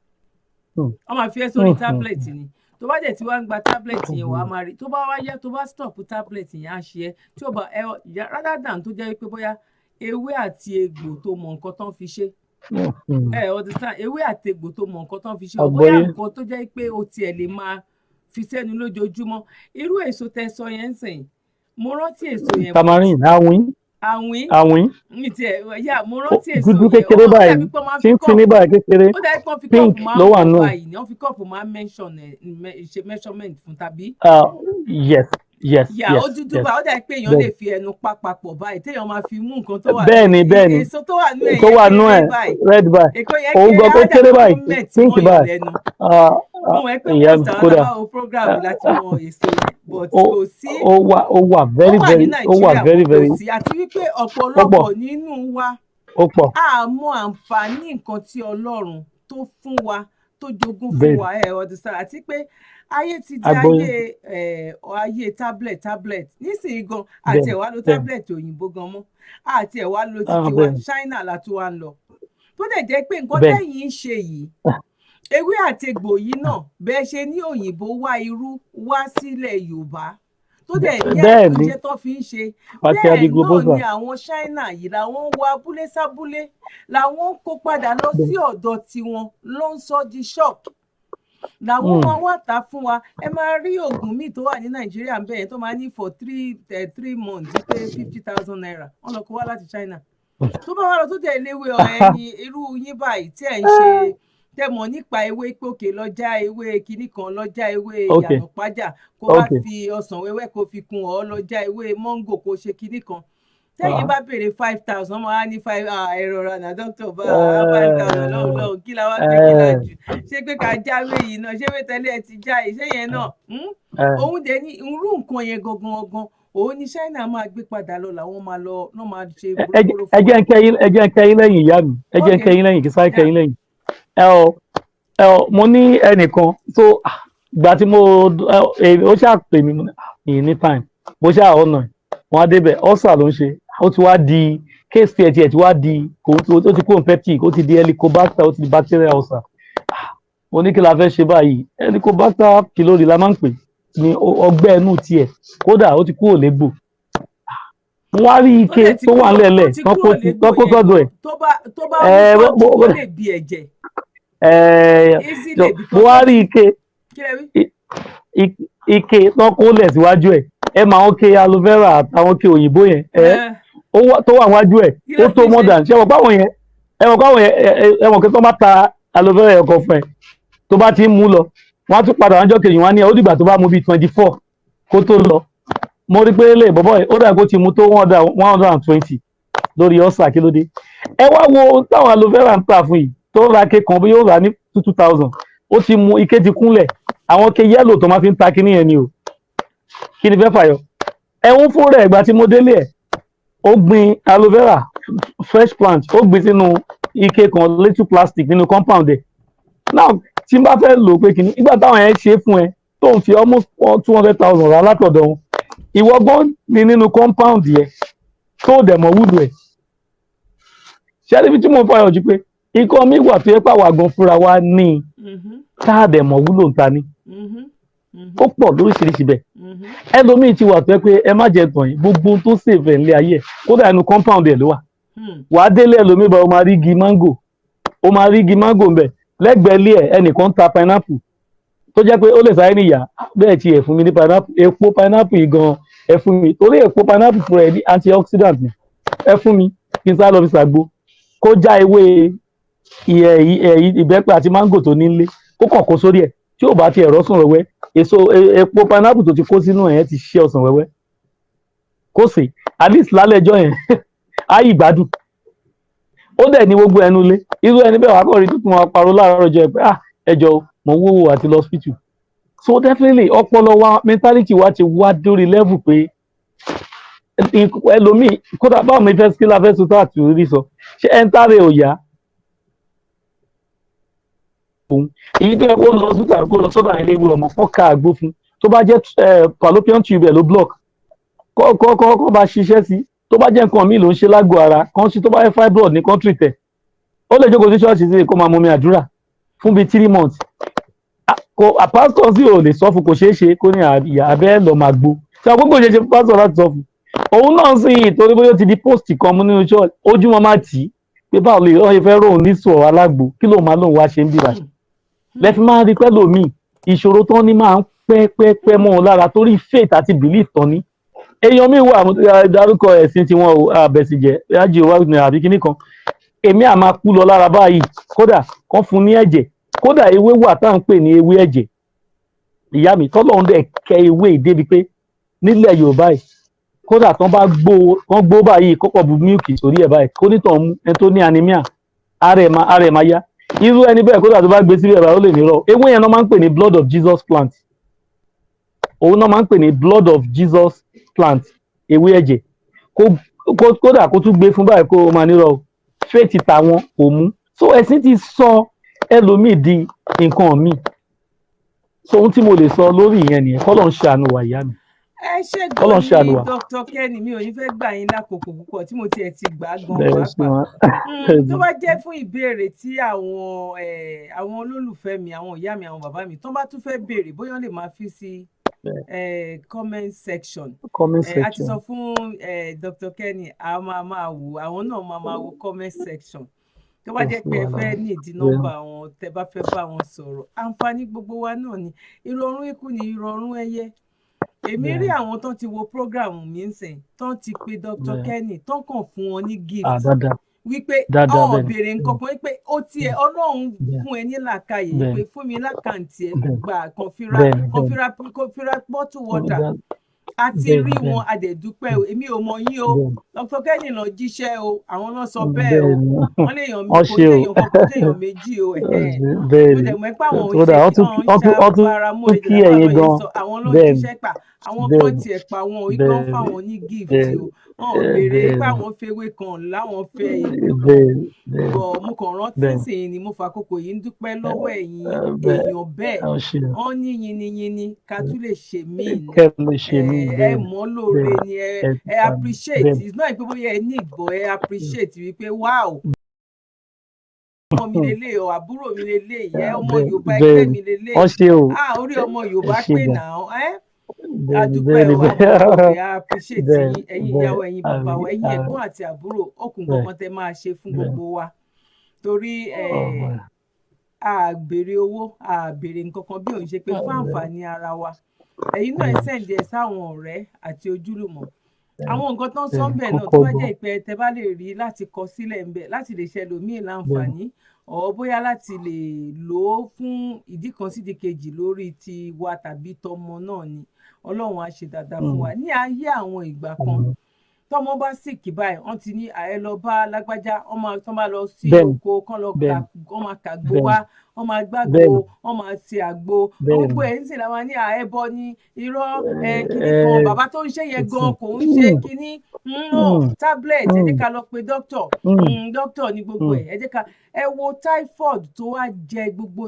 wọ́n máa fi ẹ́ sórí tablet ni tó bá dẹ̀ tí wàá ń gba tablet yẹn wàá máa rí tó bá wá yá tó bá stop tablet yẹn á ṣe é tí ó bá rather than tó jẹ́ pé bóyá ewé àti egbò tó mọ nǹkan tán fi ṣe understand ewé àti egbò tó mọ nǹkan tán fi ṣe bóyá nǹkan tó jẹ́ pé o tiẹ̀ lè máa fi sẹ́nu lójoojúmọ́ irú èso tẹ́ sọ yẹn ń sìn mo rántí èso yẹn. tamarin àwìn mi tiẹ̀ mo rántí èso dúdú kékeré báyìí tíntìní báyìí kékeré pink ló wà nù. wọ́n fi kọ́ọ̀pù máa ṣe measurement fún tàbí. yes. ó dúdú báyìí ó dà pé èèyàn lè fi ẹnu pa papọ̀ báyìí téèyàn máa fi mú nǹkan tó wà bẹ́ẹ̀ni èso tó wà nú ẹ̀ red báyìí òun gan kó kéré báyìí pink báyìí. mo mọ̀ pé wọ́n sọ àwọn aláwọ̀ program láti mọ èso but kò sí ó wà very very kò sí àti wípé ọ̀pọ̀lọpọ̀ nínú wa ó pọ̀ a mọ àǹfààní nǹkan tí Ọlọ́run tó fún wa tó jogún fún bẹ́ẹ̀ wa ọdún sára àti pé ayé ti di agbóyè ayé tablet nísìnyí gan àti bẹ́ẹ̀ ẹ̀wá lo bẹ́ẹ̀ tablet òyìnbó gan mọ́ àti ẹ̀wá lo títí wa bẹ́ẹ̀ China la tún wá ń lọ tó dẹ̀ jẹ́ pé nǹkan bẹ́ẹ̀ tẹ́yìn ń ṣe yìí ewé àtegbò yìí náà bẹ́ẹ̀ ṣe ní òyìnbó wá irú wá sílẹ̀ Yorùbá tó dẹ̀ ní bẹ́ẹ̀ ni àpèjẹ tó fi ń ṣe pàṣẹ bẹ́ẹ̀ adigun náà bọ́sà ni àwọn China yìí làwọn ń wọ abúlé sábúlé làwọn ń kó padà lọ sí ọ̀dọ̀ tiwọn ló ń sọ di shop làwọn máa wá tà fún wa ẹ máa rí oògùn míì tó wà ní Nàìjíríà bẹ́ẹ̀ yẹn tó máa ní for three months pé 50,000 naira wọ́n lọ kó wá láti China tó bá wà lọ tó tẹ̀ léwé ẹni irú yín báyìí tí ẹ̀ ń ṣe tẹ́ mọ̀ nípa ewé pòkè lọ́jà ewé kinní kan lọ́jà ewé ìyànà pájà kó wá fi ọsàn wẹ́wẹ́ kó fi kun ọ́ lọ́jà ewé mọ́ngò kó ṣe kinní kan tẹ́yìn bá béèrè 5,000 ọmọ á ní ẹ̀rọ rana dókítà bá 5,000 lọ́hùn kí la wá gbé kí la jù ṣé pé ká jáwé yìí náà ṣé pé tẹ́lẹ̀ ẹ ti já ìṣe yẹn náà òun dẹ̀ ní irú nǹkan yẹn gangan òun ní China máa gbé padà lọ làwọn máa lọ náà máa ṣe gbogbo ẹ jẹ́ ń kẹ́yìn lẹ́yìn ìyá mi ẹ jẹ́ ń kẹ́yìn lẹ́yìn kí sáré kẹ́yìn lẹ́yìn mo ní ẹnìkan tó gbà tí ó ṣàpè mí ní time mo ṣáà ọ̀nà wọn á débẹ̀ ọ́sà ló ń ṣe ó ti wá di case tiẹ̀ ti wá di ó ti kó peptic ó ti di helicobacter ó ti di bacterial ulcer mo ní kí la fẹ́ ṣe báyìí helicobacter pylori la máa ń pè ní ọgbẹ́ ẹnu tiẹ̀ kódà ó ti kúrò légbò wọ́n á rí ike tó wà nílẹ̀ tọ́kó sọ́dọ̀ ẹ̀ tó bá wọ́n lè bí ẹ̀jẹ̀ mo wá rí ike tọ́kó lẹ̀ síwájú ẹ̀ máa ń ké aloe vera àtàwọn ké òyìnbó yẹn tó wà wájú ẹ̀ ó tó more than ṣé ẹ mọ̀ káwọn yẹn ẹ mọ̀ kí tó bá ta aloe vera ọkọ̀ fún ẹ tó bá ti ń mú lọ wọ́n á tún padà wájọ́ kejì wọn á ní ó dìgbà tó bá mú bíi 24 kó tó lọ mo rí pé lè bọ́bọ́ ẹ̀ ó dà kó ti mú tó 120 lórí ọ̀sà kí ló dé ẹ wá wo táwọn aloe vera ń tà fún yìí tó ra ké kan bí yóò rà ní 2,000 ó ti mú ike ti kúnlẹ̀ àwọn ké yẹ́lò tó máa fi ń ta kíní yẹn ni o kí ni fẹ́ fàyọ ẹ̀hún fún rẹ̀ ìgbà tí mo délé ẹ̀ ó gbin aloe vera fresh plant ó gbin sínú ike kan little plastic nínú compound ẹ̀ now tí n bá fẹ́ lò pé kíní ìgbà táwọn yẹn ṣe fún ẹ tó ń fi almost 200,000 rà látọ̀dọ̀ wọn ìwọ gan ni nínú compound yẹn tó dẹ̀ mọ̀ wúlò ẹ̀ ṣẹ́ríbi tí mo fàyọ̀ jù pé ikọ́ mi wà tó yẹ pàwọ́ àgbọn fúnra wa ní káàdẹ̀ mọ̀ wúlò ta ni ó pọ̀ lóríṣiríṣi bẹ́ẹ̀ ẹlòmíì ti wà tó yẹ pé ẹ má jẹ tàn yín gbogbo tó sèfẹ̀ ńlẹ̀ ayé ẹ̀ kódà inú compound ẹ̀ ló wà wàá délé ẹlòmíì bá o máa rí igi mango ńbẹ̀ lẹ́gbẹ̀ẹ́ ilé ẹ̀ ẹnìkan ta pineapple tó jẹ́ pé ó lè sáré níyà bẹ́ẹ̀ ti ẹ̀ fún mi ní pineapple epo pineapple yìí gan ẹ fún mi torí epo pineapple fún ẹ ní antioxidant ni ẹ fún mi kí n sáré lọ fi ṣàgbo kó já ewé ìbẹ́pẹ àti mango tó nílé kó kàn kó sórí ẹ̀ tí ò bá ti ẹ̀rọ sùn wẹ́wẹ́ epo pineapple tó ti kó sínú ẹ̀ ti ṣe ọsàn wẹ́wẹ́ kó sì at least lálẹ́ ẹjọ́ yẹn á yí ìgbádùn ó dẹ̀ ní gbogbo ẹnu lé irú ẹni bẹ́ẹ̀ wà á kọ́ rí tuntun wọn parọ́ láàárọ̀ ọjọ́ ẹ̀ pé ẹjọ́ mo ń wówó àti lọ hospital so definitely ọpọlọ wa mentality wa ti wá dórí level pé ẹlòmíì kódà báwo mi fẹ́ skill afẹ́ sọ́tà àti orí sọ ṣé ẹ̀ ń tàrẹ òyà òun èyí tó yẹ kó lọ sọ́tà kó lọ sọ́dà ilé ìwé ọmọ kọ́ ká àgbo fún tó bá jẹ́ fallopian tube ẹ̀ ló block kọ́ bá ṣiṣẹ́ sí tó bá jẹ́ nǹkan míì ló ń ṣe lágọ̀ọ́ ara kan sí tó bá yẹ fibroid ní country tẹ̀ ó lè jókòó sí ṣọ́ọ̀ṣì sí kó máa mú mi àdúrà fún bíi 3 months pásítọ̀ sí ò lè sọ fún kò ṣeé ṣe kó ní abẹ́ lọ máa gbó tí a gbogbo ṣe ṣe pásítọ̀ láti sọ fún òun náà sì torí bóyá ó ti di post kan mú nínú ṣọ́ọ̀ṣì ojú wọn máa tì í pé báwo lè ọ fẹ́ rò ní sọ̀rọ̀ alágbo kí ló máa lóun wá ṣe ń bíbà lẹ́fí máa rí pẹ́ lómi ìṣòro tán ní máa ń pẹ́ mọ́ wọn lára torí faith àti belief tán ní èèyàn mi wà dárúkọ ẹ̀sìn tí wọn ò àbẹ̀sìjẹ́ yájú ìwà ní àbí kíní kan èmi à máa kú lọ lára báyìí kódà kan fún ní ẹ̀jẹ̀ kódà ewé wà tá à ń pè ní ewé ẹ̀jẹ̀ ìyá mi tọ́lọ́run dẹ̀ kẹ́ ewé ìdébi pé nílẹ̀ Yorùbá yìí kódà tán bá gbó báyìí kọ́kọ́ bu mílìkì sórí ẹ̀ báyìí kó nítàn mú ẹni tó ní anemia ara ẹ̀ máa yá irú ẹni bẹ́ẹ̀ kódà tó bá gbé sílẹ̀ báyìí ó lè nírọ̀ ewé yẹn náà máa ń pè ní blood of Jesus plant òun náà máa ń pè ní blood of Jesus plant ewé ẹ̀jẹ̀ kódà kó tún gbé fún báyìí kó máa nírọ̀ faith tàwọn kò mú so ẹ̀sìn ti sọ ẹlòmíì di nǹkan míì so ohun tí mo lè sọ lórí ìyẹn nìyẹn kọ́lọ́run ṣàánú wa ìyá mi ẹ ṣe kọ́lọ́run ṣàánú gan wa. ni Dr. Kenny, mi ò ní fẹ́ gbà yín lákòókò púpọ̀ tí mo tiẹ̀ ti gbà á gan bẹ́ẹ̀ sí pàápàá. wọn. Tó bá jẹ́ fún ìbéèrè tí àwọn olólùfẹ́ mi, àwọn ìyá mi, àwọn bàbá mi tó bá tún fẹ́ béèrè bóyá wọ́n lè máa fi sí comment section. comment A ti section sọ fún Dr. Kenny a máa wò àwọn náà máa wo comment section. Tó bá jẹ́ pé ẹ fẹ́ ní ìdí nọ́mbà wọn tẹ́ bá fẹ́ bá wọn sọ̀rọ̀ àǹfààní gbogbo wa náà ni ìrọ̀rùn ikú ni ìrọ̀rùn ẹyẹ. Èmi rí àwọn tó ti wo program mi ń sìn tó ti pe Dr. Kenny tó kàn fún wọn ní gift wípé ọ̀ béèrè nǹkan kan wípé ó tiẹ̀ Ọlọ́run fún ẹ ní làákàyè pé fún mi lákàntì ẹ gbà kàn fira bottle water àti rí wọn àdẹ̀dúpẹ́ o èmi ò mọ yín o Dr. Kenny lọ jíṣẹ́ o àwọn náà sọ bẹ́ẹ̀ o wọ́n lè yàn mí kò téèyàn kan kò téèyàn méjì o mo dẹ̀ mọ̀ pé àwọn ṣàbáramọ́ èdè láwọn sọ àwọn ló jíṣẹ́ pa àwọn kan tiẹ̀ pa wọn ìgbọ́n fáwọn ní gift o wọn ò béèrè pé àwọn fẹ́wé kan láwọn fẹ́ bọ̀ mo kàn rántí sìn ni mo fàkókò yìí ń dúpẹ́ lọ́wọ́ ẹ̀yin èèyàn bẹ́ẹ̀ wọ́n ní yiniyini ká tún lè ṣe míì ní ẹ mọ̀ lóore ni ẹ appreciate it's not like pé bóyá ẹ ní ìgbọ́ ẹ appreciate wípé wow ọmọ mi lélẹ̀ o àbúrò mi lélẹ̀ ìyá ọmọ Yorùbá ẹgbẹ́ mi lélẹ̀ orí ọmọ Yorùbá pé náà adúpẹ́ o àdúpẹ́ appreciate ẹ̀yin ìyàwó ẹ̀yin bàbá wa ẹ̀yin ẹ̀gbọ́n àti àbúrò okùn kankan tẹ́ máa ṣe fún gbogbo wa torí àgbèrè owó àgbèrè nǹkan kan bí òun ṣe pé fún àǹfààní ara wa ẹ̀yin náà sẹ́ǹdì ẹ̀ sáwọn ọ̀rẹ́ àti ojúlùmọ̀ àwọn nǹkan tó ń sọ bẹ́ẹ̀ náà tó bá jẹ́ ìpẹ́ tẹ́ bá lè rí láti kọ sílẹ̀ ń bẹ̀ láti lè ṣẹlòmíì láǹfààní ọ̀ bóyá láti lè lò ó fún ìdí kan sídi kejì lórí ti wa tàbí tọmọ náà ni Ọlọ́run á ṣe dáadáa fún wa ní ayé àwọn ìgbà kan tọmọ bá sìkì báyìí wọ́n ti ní ààrẹ lọ bá lágbájá wọ́n máa lọ sí oko kán lọ wọ́n máa kàgbó wá wọ́n máa gbàgbó wọ́n máa ṣe àgbo gbogbo ẹ̀ ń sìn láwọn ní àẹ́bọ ní irọ́ kíní kan bàbá tó ń ṣe yẹn gan kò ń ṣe kíní tablet ẹ jẹ́ ká lọ pe dókítà ní gbogbo ẹ jẹ́ ká ẹ wo typhoid tó wá jẹ gbogbo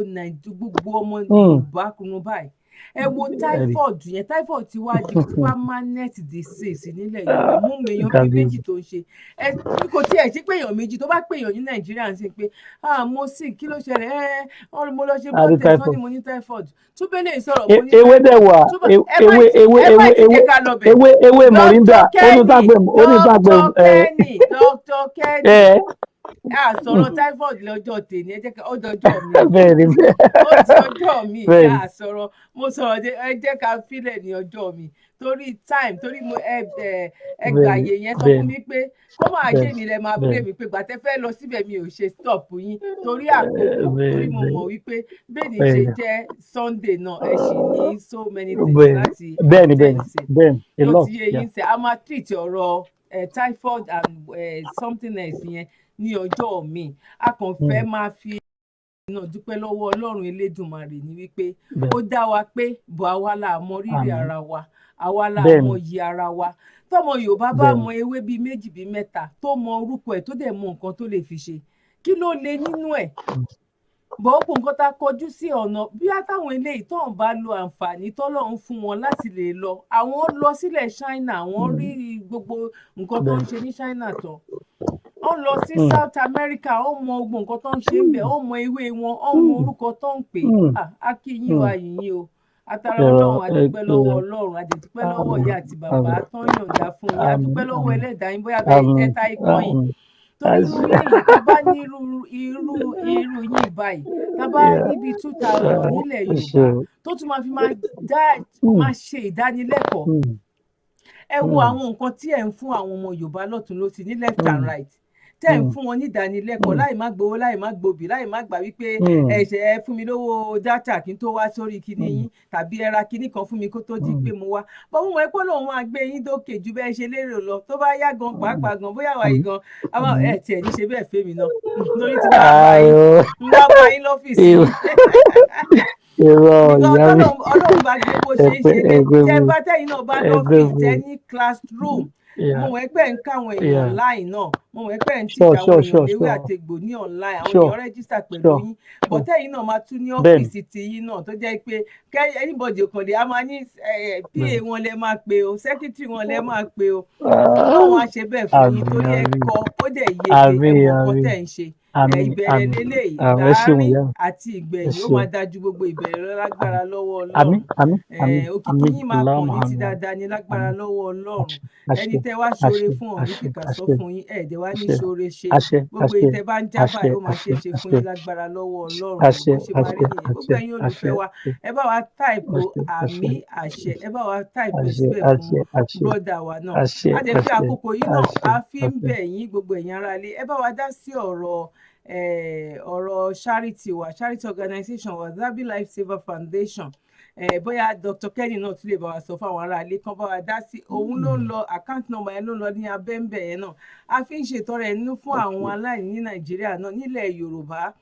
ọmọ Yorùbá kùnú báyìí ẹ wo typhoid yẹn typhoid ti wá di permanent disease nílẹ̀ Yorùbá mú èèyàn bíi méjì tó ń ṣe kò tí ẹ̀ sí pé èèyàn méjì tó bá pè èèyàn ní Nàìjíríà ń sìn pé mo sì kí ló ṣẹlẹ̀ mo lọ ṣe blood test wọ́n ní mo ní typhoid túbẹ̀ lè sọ̀rọ̀ mo ní ewé dẹ̀ wà ewé moringa Dr. Kenny sọ̀rọ̀ typhoid lọ́jọ́ tèmi ẹ jẹ́ ká ó dọjọ́ mi ó ti ọjọ́ mi sọ̀rọ̀ mo sọ̀rọ̀ ẹ jẹ́ ká filẹ̀ ní ọjọ́ mi torí mo ẹgbàáyé yẹn sọ fún mi pé kó máa jẹ́ mi lẹ máa bẹ̀rẹ̀ mi pé gbàtẹ́ fẹ́ lọ síbẹ̀ mi ò ṣe stop yín torí àkókò torí mo mọ̀ wípé bẹ́ẹ̀ ni ṣe jẹ́ Sunday náà ẹ sì ní so many things láti tẹ̀sí tó ti yé yín sẹ́ a máa treat ọ̀rọ̀ typhoid and something else yẹn ní ọjọ́ mi a kàn fẹ́ máa fi náà dúpẹ́ lọ́wọ́ Ọlọ́run Elédùmarè ní wípé ó dá wa pé bọ̀ àwa la mọ rírì ara wa àwa la mọ iyì ara wa tọmọ Yorùbá bá mọ ewé bíi méjì bíi mẹ́ta tó mọ orúkọ ẹ̀ tó dẹ̀ mọ nǹkan tó lè fi ṣe kí ló lè nínú ẹ̀ bọ́ọ̀pù nǹkan tá a kọjú sí ọ̀nà bí àtàwọn eléyìí tó ń bá lo àǹfààní tọ́lọ́run fún wọn láti lè lọ àwọn lọ sílẹ̀ China àwọn rí gbogbo nǹkan tó ń ṣe ní China tán ó lọ sí South America ó mọ gbogbo nǹkan tó ń ṣe ń bẹ̀ ó mọ ewé wọn ó mọ orúkọ tó ń pè á kí yín o àyìnyín o atara Ọlọ́run adúpẹ́ lọ́wọ́ Ọlọ́run adúpẹ́ lọ́wọ́ ìyá àti bàbá tó ń yọ̀ǹda fún yín adúpẹ́ lọ́wọ́ ẹlẹ́dàá yín bóyá bẹ́ẹ̀ jẹ́ táì kan yìí torí irú yìí tá bá ní irú yìí báyìí tá bá níbi 2000 nílẹ̀ Yorùbá tó tún máa fi máa ṣe ìdánilẹ́kọ̀ọ́ ẹ wo àwọn nǹkan tí ẹ̀ ń fún àwọn ọmọ Yorùbá lọ́tún lósì ní left and right tẹ́ ń fún wọn ní ìdánilẹ́kọ̀ọ́ láì má gbowó láì má gbòbí láì má gbà wípé ẹ̀ṣẹ̀ ẹ fún mi lówó dátà kí n tó wá sórí kinní yín tàbí ẹ ra kinní kan fún mi kó tó di pé mo wá bọ́n mo ẹ̀pọ̀ lòun máa gbé yín dókè ju bẹ́ẹ̀ ṣe lérò lọ tó bá yá gan pàápàá gan bóyá wà yìí gan àwọn ẹ̀ tiẹ̀ ní ṣe bẹ́ẹ̀ fẹ́mi náà lórí tí wọ́n bá yín lọ́fíìsì Ọlọ́run bá gbé bó ṣe ń ṣe tẹ́ bá tẹ́yìn náà bá lọ́fíìsì tẹ́ ní classroom mo Yeah. mọ̀ pé ń káwọn èèyàn Yeah. online náà, mo mọ̀ pé ń Sure, teach àwọn èèyàn léwé sure. àtegbò ní online, àwọn Sure, èèyàn register pẹ̀lú sure, yín, sure. but ẹ̀yin náà máa tún ní Bẹ́ẹ̀ni, ọ́fíìsì tiyín náà tó jẹ́ pé anybody kan lè a máa ní PA bẹ́ẹ̀ni. wọn lẹ máa pe o, secretary wọn lẹ máa pe o. Ọlọ́run á ṣe bẹ́ẹ̀ fún yín torí ẹ Àmín. kọ́ ó dẹ̀ yege, ẹ Àmín, mọ̀ nǹkan àmín, tẹ̀ ń ṣe. àmín, Ìbẹ̀rẹ̀ àmín. lélẹ́yìí, Ẹ ṣeun ìgbàárín ìyá mi. àti Ẹ ìgbẹ̀yìn ó ṣeun. máa dájú gbogbo ìbẹ̀rẹ̀ lọ lágbára lọ́wọ́ Àmín, Ọlọ́run. àmín. Òkìkí yín máa kàn Allahumma létí àmín. dáadáa ní lágbára Àmín. lọ́wọ́ Ọlọ́run. Ẹni Àṣẹ, tẹ́ wá ṣoore àṣẹ, fún ọ̀hún àṣẹ, fìkà sọ àṣẹ, fún yín, ẹ̀ẹ́dẹ̀ wá ní àṣẹ, ṣoore ṣe. àṣẹ, Gbogbo àṣẹ, èyí tẹ́ bá ń já àṣẹ, báyìí ó máa àṣẹ, ṣeé ṣe fún àṣẹ, yín lágbára lọ́wọ́ Ọlọ́run. àṣẹ, Bó ṣe máa rí àṣẹ, nìyẹn. Gbogbo àṣẹ, ẹ̀yin àṣẹ, olùfẹ́ wa, ẹ bá wa táìpù àmì àṣẹ, ẹ bá wa táìpù ẹ̀ síbẹ̀ fún àṣẹ, àṣẹ, bróda wa náà. àṣẹ, A dẹ̀ fi àṣẹ, àkókò yìí náà àṣẹ, a fi ń àṣẹ. bẹ̀ yín gbogbo ẹ̀yin aráalé, ẹ bá wa dá sí ọ̀rọ̀ charity wa, charity organisation wa, Zabby Lifesaver Foundation. Bóyá Dr. Kenny náà tún lè bá wa sọ fún àwọn aráalé kan bá wa dá sí, òun ló ń lọ account number yẹn ló ń lọ ní abẹ́ńbẹ̀ yẹn náà. A fi ń ṣètọrẹ inú fún àwọn aláìní ní Nàìjíríà náà nílẹ̀ Yorùbá.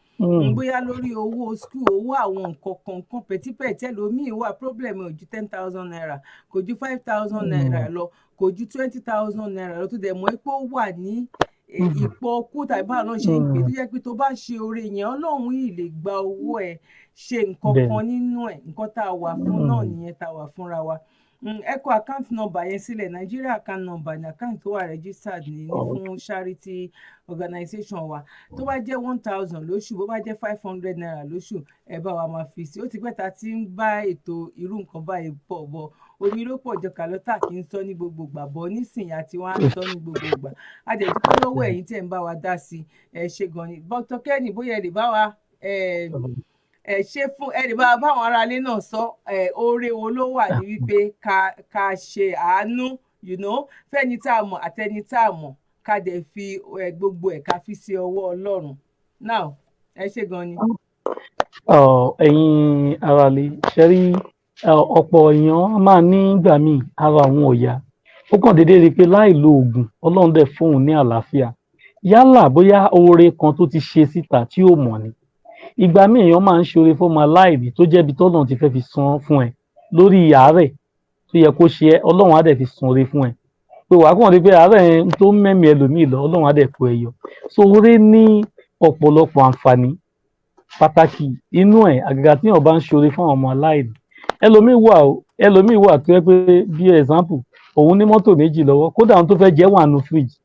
Bóyá lórí owó school, owó àwọn nǹkan kọ̀ọ̀kan pẹ̀típẹ̀tẹ́ lómìn wà, problem ò ju 10,000 naira, kò ju 5,000 naira lọ, kò ju 20,000 naira lọ, tó dẹ̀ mọ́ pé ó wà ní ipò ọkú tàbí báwọn náà ṣe ń pè, tó jẹ́ pé tó bá ṣe oore yẹn Ọlọ́run yìí lè gba owó ẹ̀ ṣe nǹkan kan nínú ẹ̀. Nǹkan tá a wà fún náà nìyẹn, tá a wà fúnra wa. Ẹ kọ account number yẹn sílẹ̀. Nigeria account number ní account tó wà registered ní fún charity organisation wa. Tó bá jẹ́ 1,000 lóṣù, bó bá jẹ́ 500 naira lóṣù, ẹ bá wa máa fi sí. Ó ti pẹ́ ta ti ń bá ètò irú nǹkan báyìí bọ̀ omi ló pọ̀ jọ kàlọ́tà kì í sọ ní gbogbo ìgbà, bọ̀ nísìnyí àti wọ́n á sọ ní gbogbo ìgbà. A dẹ̀ dúpẹ́ lọ́wọ́ ẹ̀yin tẹ̀ ń bá wa dá sí, ẹ ṣé gan ni. Dr. Kenny, bóyá ẹ lè bá wa ṣe fún ẹ lè bá àwọn aráalé náà sọ oore wo ló wà ní wípé ká ṣe àánú fẹ́ni tá a mọ̀ àtẹni tá a mọ̀, ká dẹ̀ fi gbogbo ẹ̀ ká fi sí ọwọ́ Ọlọ́run. Now ẹ ṣé gan ni. Ẹ̀yin aráalé, ṣe rí ọ̀pọ̀ èèyàn máa ní ìgbà míì ara àwọn ò yá, ó kàn déédéé rí i pé láì lo oògùn Ọlọ́run dẹ̀ fóun ní àlàáfíà, yálà bóyá oore kan tó ti ṣe síta tí ò mọ̀ ni. Ìgbà míì èèyàn máa ń ṣe oore fọ́mọ aláìní tó jẹ́ ibi tọ́lọ́run ti fẹ́ fi san fún ẹ lórí àárẹ̀ tó yẹ kó ṣe ẹ́, Ọlọ́run á dẹ̀ fi san oore fún ẹ, pé wàá kàn rí pé àárẹ̀ tó ń mẹ́mìí ẹlòmíì lọ Ọlọ́run á dẹ̀ kó ẹ yọ. So oore ní ọ̀pọ̀lọpọ̀ àǹfààní, pàtàkì inú ẹ̀ àgàgà tí èèyàn bá ń ṣe oore fún àwọn ọmọ aláìní. Ẹlòmíì wà tó yẹ pé bí example, òun ní mọ́tò méjì lọ́wọ́, kódà àwọn tó fẹ́ jẹ wà nínú fridge.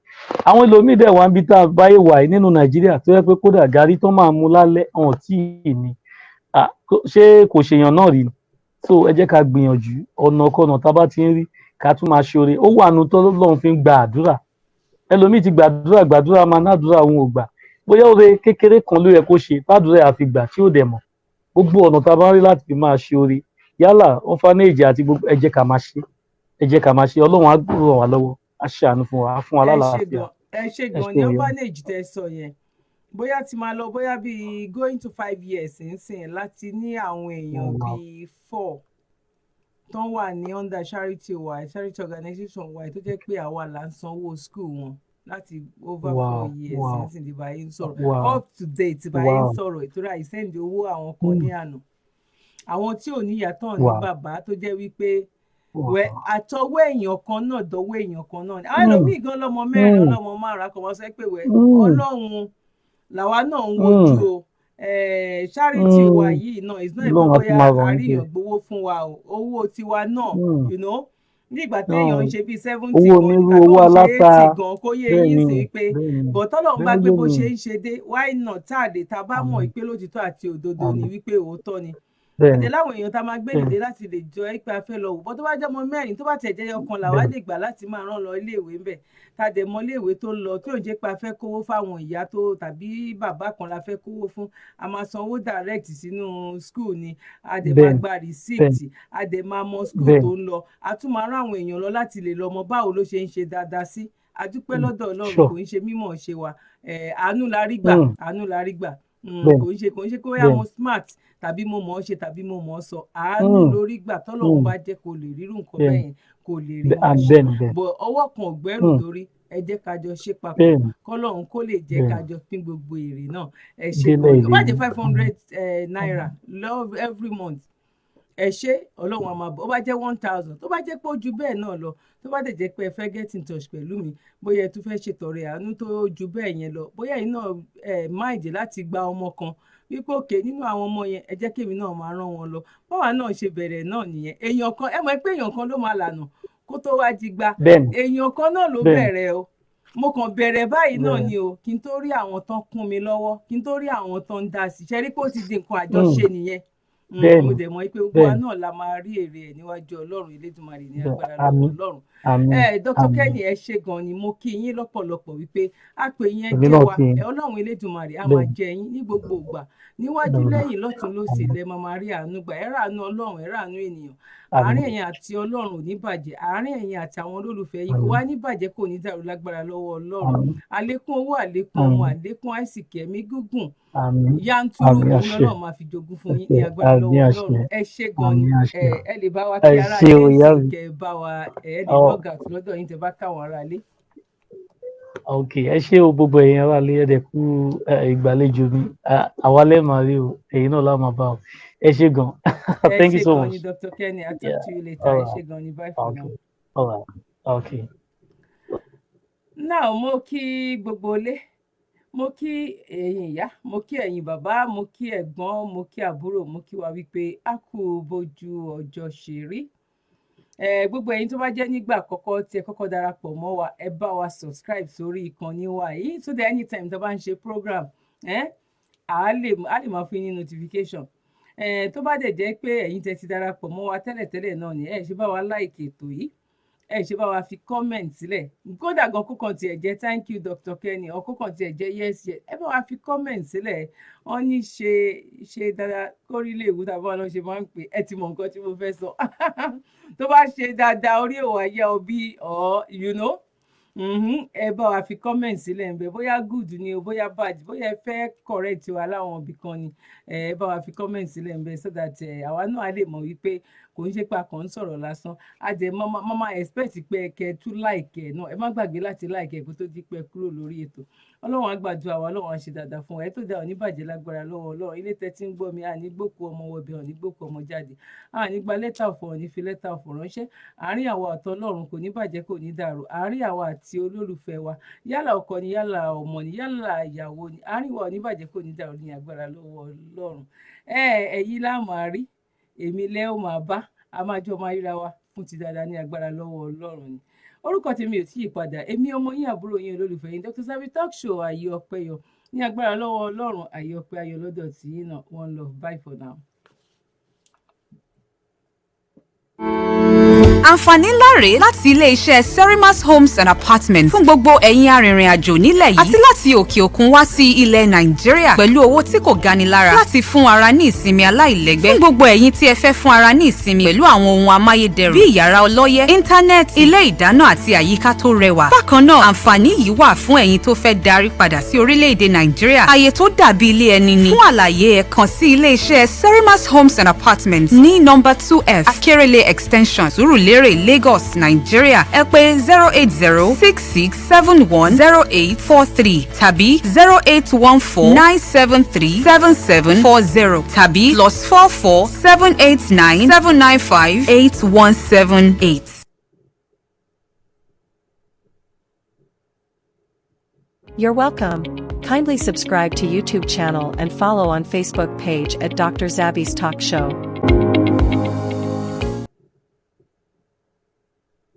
Àwọn ẹlòmíì dẹ̀ wá ń bí tá a báyé wà nínú Nàìjíríà tó yẹ pé kódà gàrí tó máa mu lálẹ́ hàn tí ì ní, ṣé kò ṣèyàn náà rí ni? So ẹ jẹ́ ká gbìyànjú ọ̀nàkọnà tá a bá ti ń rí ká tún máa ṣe oore. Ó wà nínú tọ́lọ́run fi ń gba àdúrà. Ẹlòmíì ti gbàdúrà máa nádúrà òun ò gbà, bóyá oore kékeré kan ló yẹ kó ṣe tádúrà àfi gbà tí ò dẹ̀ mọ̀. Gbogbo ọ̀nà tá a bá rí láti fi máa ṣe oore, yálà orphanage àti gbogbo, ẹ jẹ́ ká máa ṣe, Ọlọ́run á ràn wá lọ́wọ́, á ṣàánú fún wa, á fún wa lálàáfíà. Ẹ ṣé gan ni. Orphanage tẹ́ sọ yẹn, bóyá ti máa lọ bóyá bíi going to 5 years nísìnyí láti ní àwọn èèyàn bíi 4 tó wà ní under charity organisation wa tó jẹ́ pé àwa là ń sanwó school wọn láti over 4 years nísìnyí tí báyìí ń sọ̀rọ̀ up to date báyìí ń sọ̀rọ̀ ìtura ìsẹ́ǹdì owó àwọn kan ní àná. Àwọn tí ò níyàá tán ní bàbá tó jẹ́ wípé àtọwọ́ èèyàn kan náà dọ́wọ́ èèyàn kan náà ni. Àwọn ẹlòmíì gan lọ́mọ 4 ọlọ́mọ 5 akọ̀wọ́ sọ pé Ọlọ́run làwa náà ń wojú o. Charity wa yìí náà is not even bóyá àríyàn gbowó fún wa o, owó tiwa náà ní ìgbà téèyàn ń ṣe bíi 70 gan tàbí ó ń ṣe 80 gan, kó yé yín sí pé bọ̀tọ́lọ́run bá gbé bó ṣe ń ṣe dé, why not tá a lè ta bá mọ̀ pé lótìtọ́ àti òdodo ni wípé òótọ́ ni. Àti láwọn èèyàn tá a máa gbé dìde láti lè jọ pé a fẹ́ lọ wò, bọ́ tó bá jẹ́ ọmọ 4 tó bá tẹ̀ jẹ́ ọkàn làwa lè gbà láti máa rán lọ iléèwé ńbẹ̀, tá a dẹ̀ mọ iléèwé tó lọ tí ò jẹ́ pé a fẹ́ kówó fáwọn ìyá tó tàbí bàbá kan la fẹ́ kówó fún, a máa sanwó direct sínú school ni, a dẹ̀ máa gba receipt, a dẹ̀ máa mọ school tó ń lọ, a tún máa rán àwọn èèyàn lọ láti lè lọ mọ báwo ló ṣe ń ṣe dáadáa sí. A dúpẹ́ lọ́dọ̀ Ọlọ́run, kò ń ṣe mímọ̀ ṣe wa, àánú la rí gbà, kò ń ṣe kó yá mo smart tàbí mo mọ̀ ọ́ ṣe tàbí mo mọ̀ ọ́ sọ, àánú lórí gbà tọ́lọ́run bá jẹ́ kó lè rírun nǹkan bẹ́ẹ̀ yẹn, kó lè rí wọn ṣe. Bọ̀ ọwọ́ kan ò gbẹ́rù lórí, ẹ jẹ́ ká jọ ṣe papọ̀ kọ́lọ́run kó lè jẹ́ ká jọ pín gbogbo èrè náà. Ẹ ṣe gan ni. Ó bá jẹ́ 500 naira every month, ẹ ṣé ọlọ́run á máa bọ̀ ó bá jẹ́ 1000 tó bá jẹ́ pé ó ju bẹ́ẹ̀ náà lọ tó bá dẹ̀ jẹ́ pé ẹ fẹ́ get in touch pẹ̀lú mi bóyá ẹ tún fẹ́ ṣètọrẹ àánú tó ju bẹ́ẹ̀ yẹn lọ bóyá ẹ̀yin náà mind láti gba ọmọ kan wípé òkè nínú àwọn ọmọ yẹn ẹ jẹ́ kémi náà máa rán wọn lọ báwa náà ṣe bẹ̀rẹ̀ náà nìyẹn èèyàn kan ẹ mọ̀ pé èèyàn kan ló máa lànà kó tó wá di gba èèyàn kan náà ló bẹ̀rẹ̀ o mo kàn bẹ̀rẹ̀ báyìí náà ni o kí n tó rí àwọn tán kún mi lọ́wọ́ kí n tó rí àwọn tán ń dá sí ṣe rí pé ó ti di nǹkan àjọṣe nìyẹn mo dẹ̀ mọ̀ pé gbogbo wa náà la máa rí èrè ẹ̀ níwájú ọlọ́run elédùnmarè ní agbára lọ́wọ́ ọlọ́run Dr. Kenny ẹ ṣé gan ni mo kí yín lọ́pọ̀lọpọ̀ wípé a pè yín ẹ jẹ́ wa ọlọ́run elédùnmarè a máa jẹ yín ní gbogbo ìgbà níwájú lẹ́yìn lọ́tún lósì lẹ máa rí àánú gbà ẹ ràánú ọlọ́run ẹ ràánú ènìyàn àárín ẹ̀yin àti ọlọ́run ò ní bàjẹ́ àárín ẹ̀yin àti àwọn olólùfẹ́ yìí kò wá ní bàjẹ́ kò ní dàrú lágbára lọ́wọ́ ọlọ́run àlékún owó àlékún ọmọ àlékún àìsìkì ẹ̀mí gígùn yanturu òun náà máa fi jogún fún yín ní agbára lọ́wọ́ ọlọ́run ẹ ṣé gan ni ẹ lè bá wa kí ara ẹ sì kẹ bá wa ẹ lè lọ́gà lọ́dọ̀ yín tẹ bá káwọn ará lé. ok ẹ ṣé o gbogbo ẹ̀yin ará lé ẹdẹ kú ìgbàlejò mi àwa lẹ́ẹ̀ máa rí o ẹ̀yin náà lá máa bá o ẹ ṣé gan thank you so much. ẹ ṣé gan ni Dr. Kenny I'll talk to you later ẹ ṣé gan ni bye for now. All right. Okay. Now mo kí gbogbo ilé mo kí ẹ̀yin ìyá mo kí ẹ̀yin bàbá mo kí ẹ̀gbọ́n mo kí àbúrò mo kí wa wípé a kú bójú ọjọ́ ṣe rí gbogbo ẹ̀yin tó bá jẹ́ nígbà àkọ́kọ́ tí ẹ kọ́kọ́ darapọ̀ mọ́ wa ẹ bá wa subscribe sórí ìkànnì wa yìí so that anytime tó bá ń ṣe program a lè máa fún yín ní notification tó bá dẹ̀ jẹ́ pé ẹ̀yin tẹ́ ti darapọ̀ mọ́ wa tẹ́lẹ̀tẹ́lẹ̀ náà ni ẹ ṣe bá wa like ètò yìí ẹ ṣe bá wa fi comment sílẹ̀ kódà gan kó kàn tiẹ̀ jẹ́ thank you Dr. Kenny ọkọ kàn tiẹ̀ jẹ́ yes yes ẹ bá wa fi comment sílẹ̀ wọ́n ní ṣe dáadáa kórí ilé ìwúta bá wọn ṣe máa ń pè ẹ ti mọ nǹkan tí mo fẹ́ sọ tó bá ṣe dáadáa orí òwò ayé ọbí you know ẹ bá wa fi comment sílẹ̀ ń bẹ bóyá good ni o bóyá bad bóyá ẹ fẹ́ correct wa láwọn ibì kan ni ẹ bá wa fi comment sílẹ̀ ń bẹ so that àwa náà lè mọ̀ wípé kò ń ṣe pé a kàn ń sọ̀rọ̀ lásán a jẹ́ mama expect pé kẹ́ tún like ẹ̀ náà ẹ má gbàgbé láti like ẹ̀ kó tó di pé kúrò lórí ètò ọlọ́run á gbàdúrà wa ọlọ́run á ṣe dáadáa fún wa ẹ tó dá òní bàjẹ́ lágbára lọ́wọ́ ọlọ́run ilé tẹ́tí ń gbọ́ mi àní gbòkú ọmọ wọbẹ̀ òní gbòkú ọmọ jáde àní gba lẹ́tà ọ̀fọ̀ òní fi lẹ́tà ọ̀fọ̀ ránṣẹ́ àárín àwa àtọ́ ọlọ́run kò ní bàjẹ́ kò ní dàrú àárín àwa àti olólùfẹ́ wa yálà ọkọ ni yálà ọmọ ni yálà ìyàwó ni àárín wa òní bàjẹ́ kò ní dàrú ní agbára lọ́wọ́ ọlọ́run ẹ̀yin lá máa rí èmi lẹ́ ò máa bá a máa jọ máa ríra wa fún ti dáadáa ní agbára lọ́wọ́ ọlọ́run ni orúkọ tèmi ò tíì padà èmi ọmọ yín àbúrò yín olólùfẹ́ yín Dr. Zabby Talk Show ayé ọpẹ́ yọ ní agbára lọ́wọ́ ọlọ́run ayé ọpẹ́ ayọ̀ lọ́dọ̀ tí yín náà one love bye for now. Àǹfààní ńlá rèé láti ilé-iṣẹ́ Serimas Homes and Apartments fún gbogbo ẹ̀yin arìnrìn-àjò nílẹ̀ yìí àti láti òkè òkun wá sí ilẹ̀ Nàìjíríà pẹ̀lú owó tí kò gani lára láti fún ara ní ìsinmi aláìlẹ́gbẹ́. Fún gbogbo ẹ̀yin tí ẹ fẹ́ fún ara ní ìsinmi pẹ̀lú àwọn ohun amáyédẹrùn bíi ìyàrá ọlọ́yẹ́, íńtánẹ́ẹ̀tì, ilé ìdáná àti àyíká tó rẹwà. Bákan náà, àǹfààní yìí wà fún ẹ̀yin tó fẹ́ darí padà sí orílẹ̀-èdè Nàìjíríà. Ààyè tó dàbí ilé ẹni ni. Fún àlàyé ẹ kàn sí ilé-iṣẹ́ Serimas Homes and Apartments ní nọ́mbà 2F Akérèlé Extension Sùúrùlérè Lagos Nigeria ẹ pè 08066710843 tàbí 08149737740 tàbí +44 789 795 8178. You're welcome. Kindly subscribe to YouTube channel and follow on Facebook page at Dr. Zabby's Talk Show.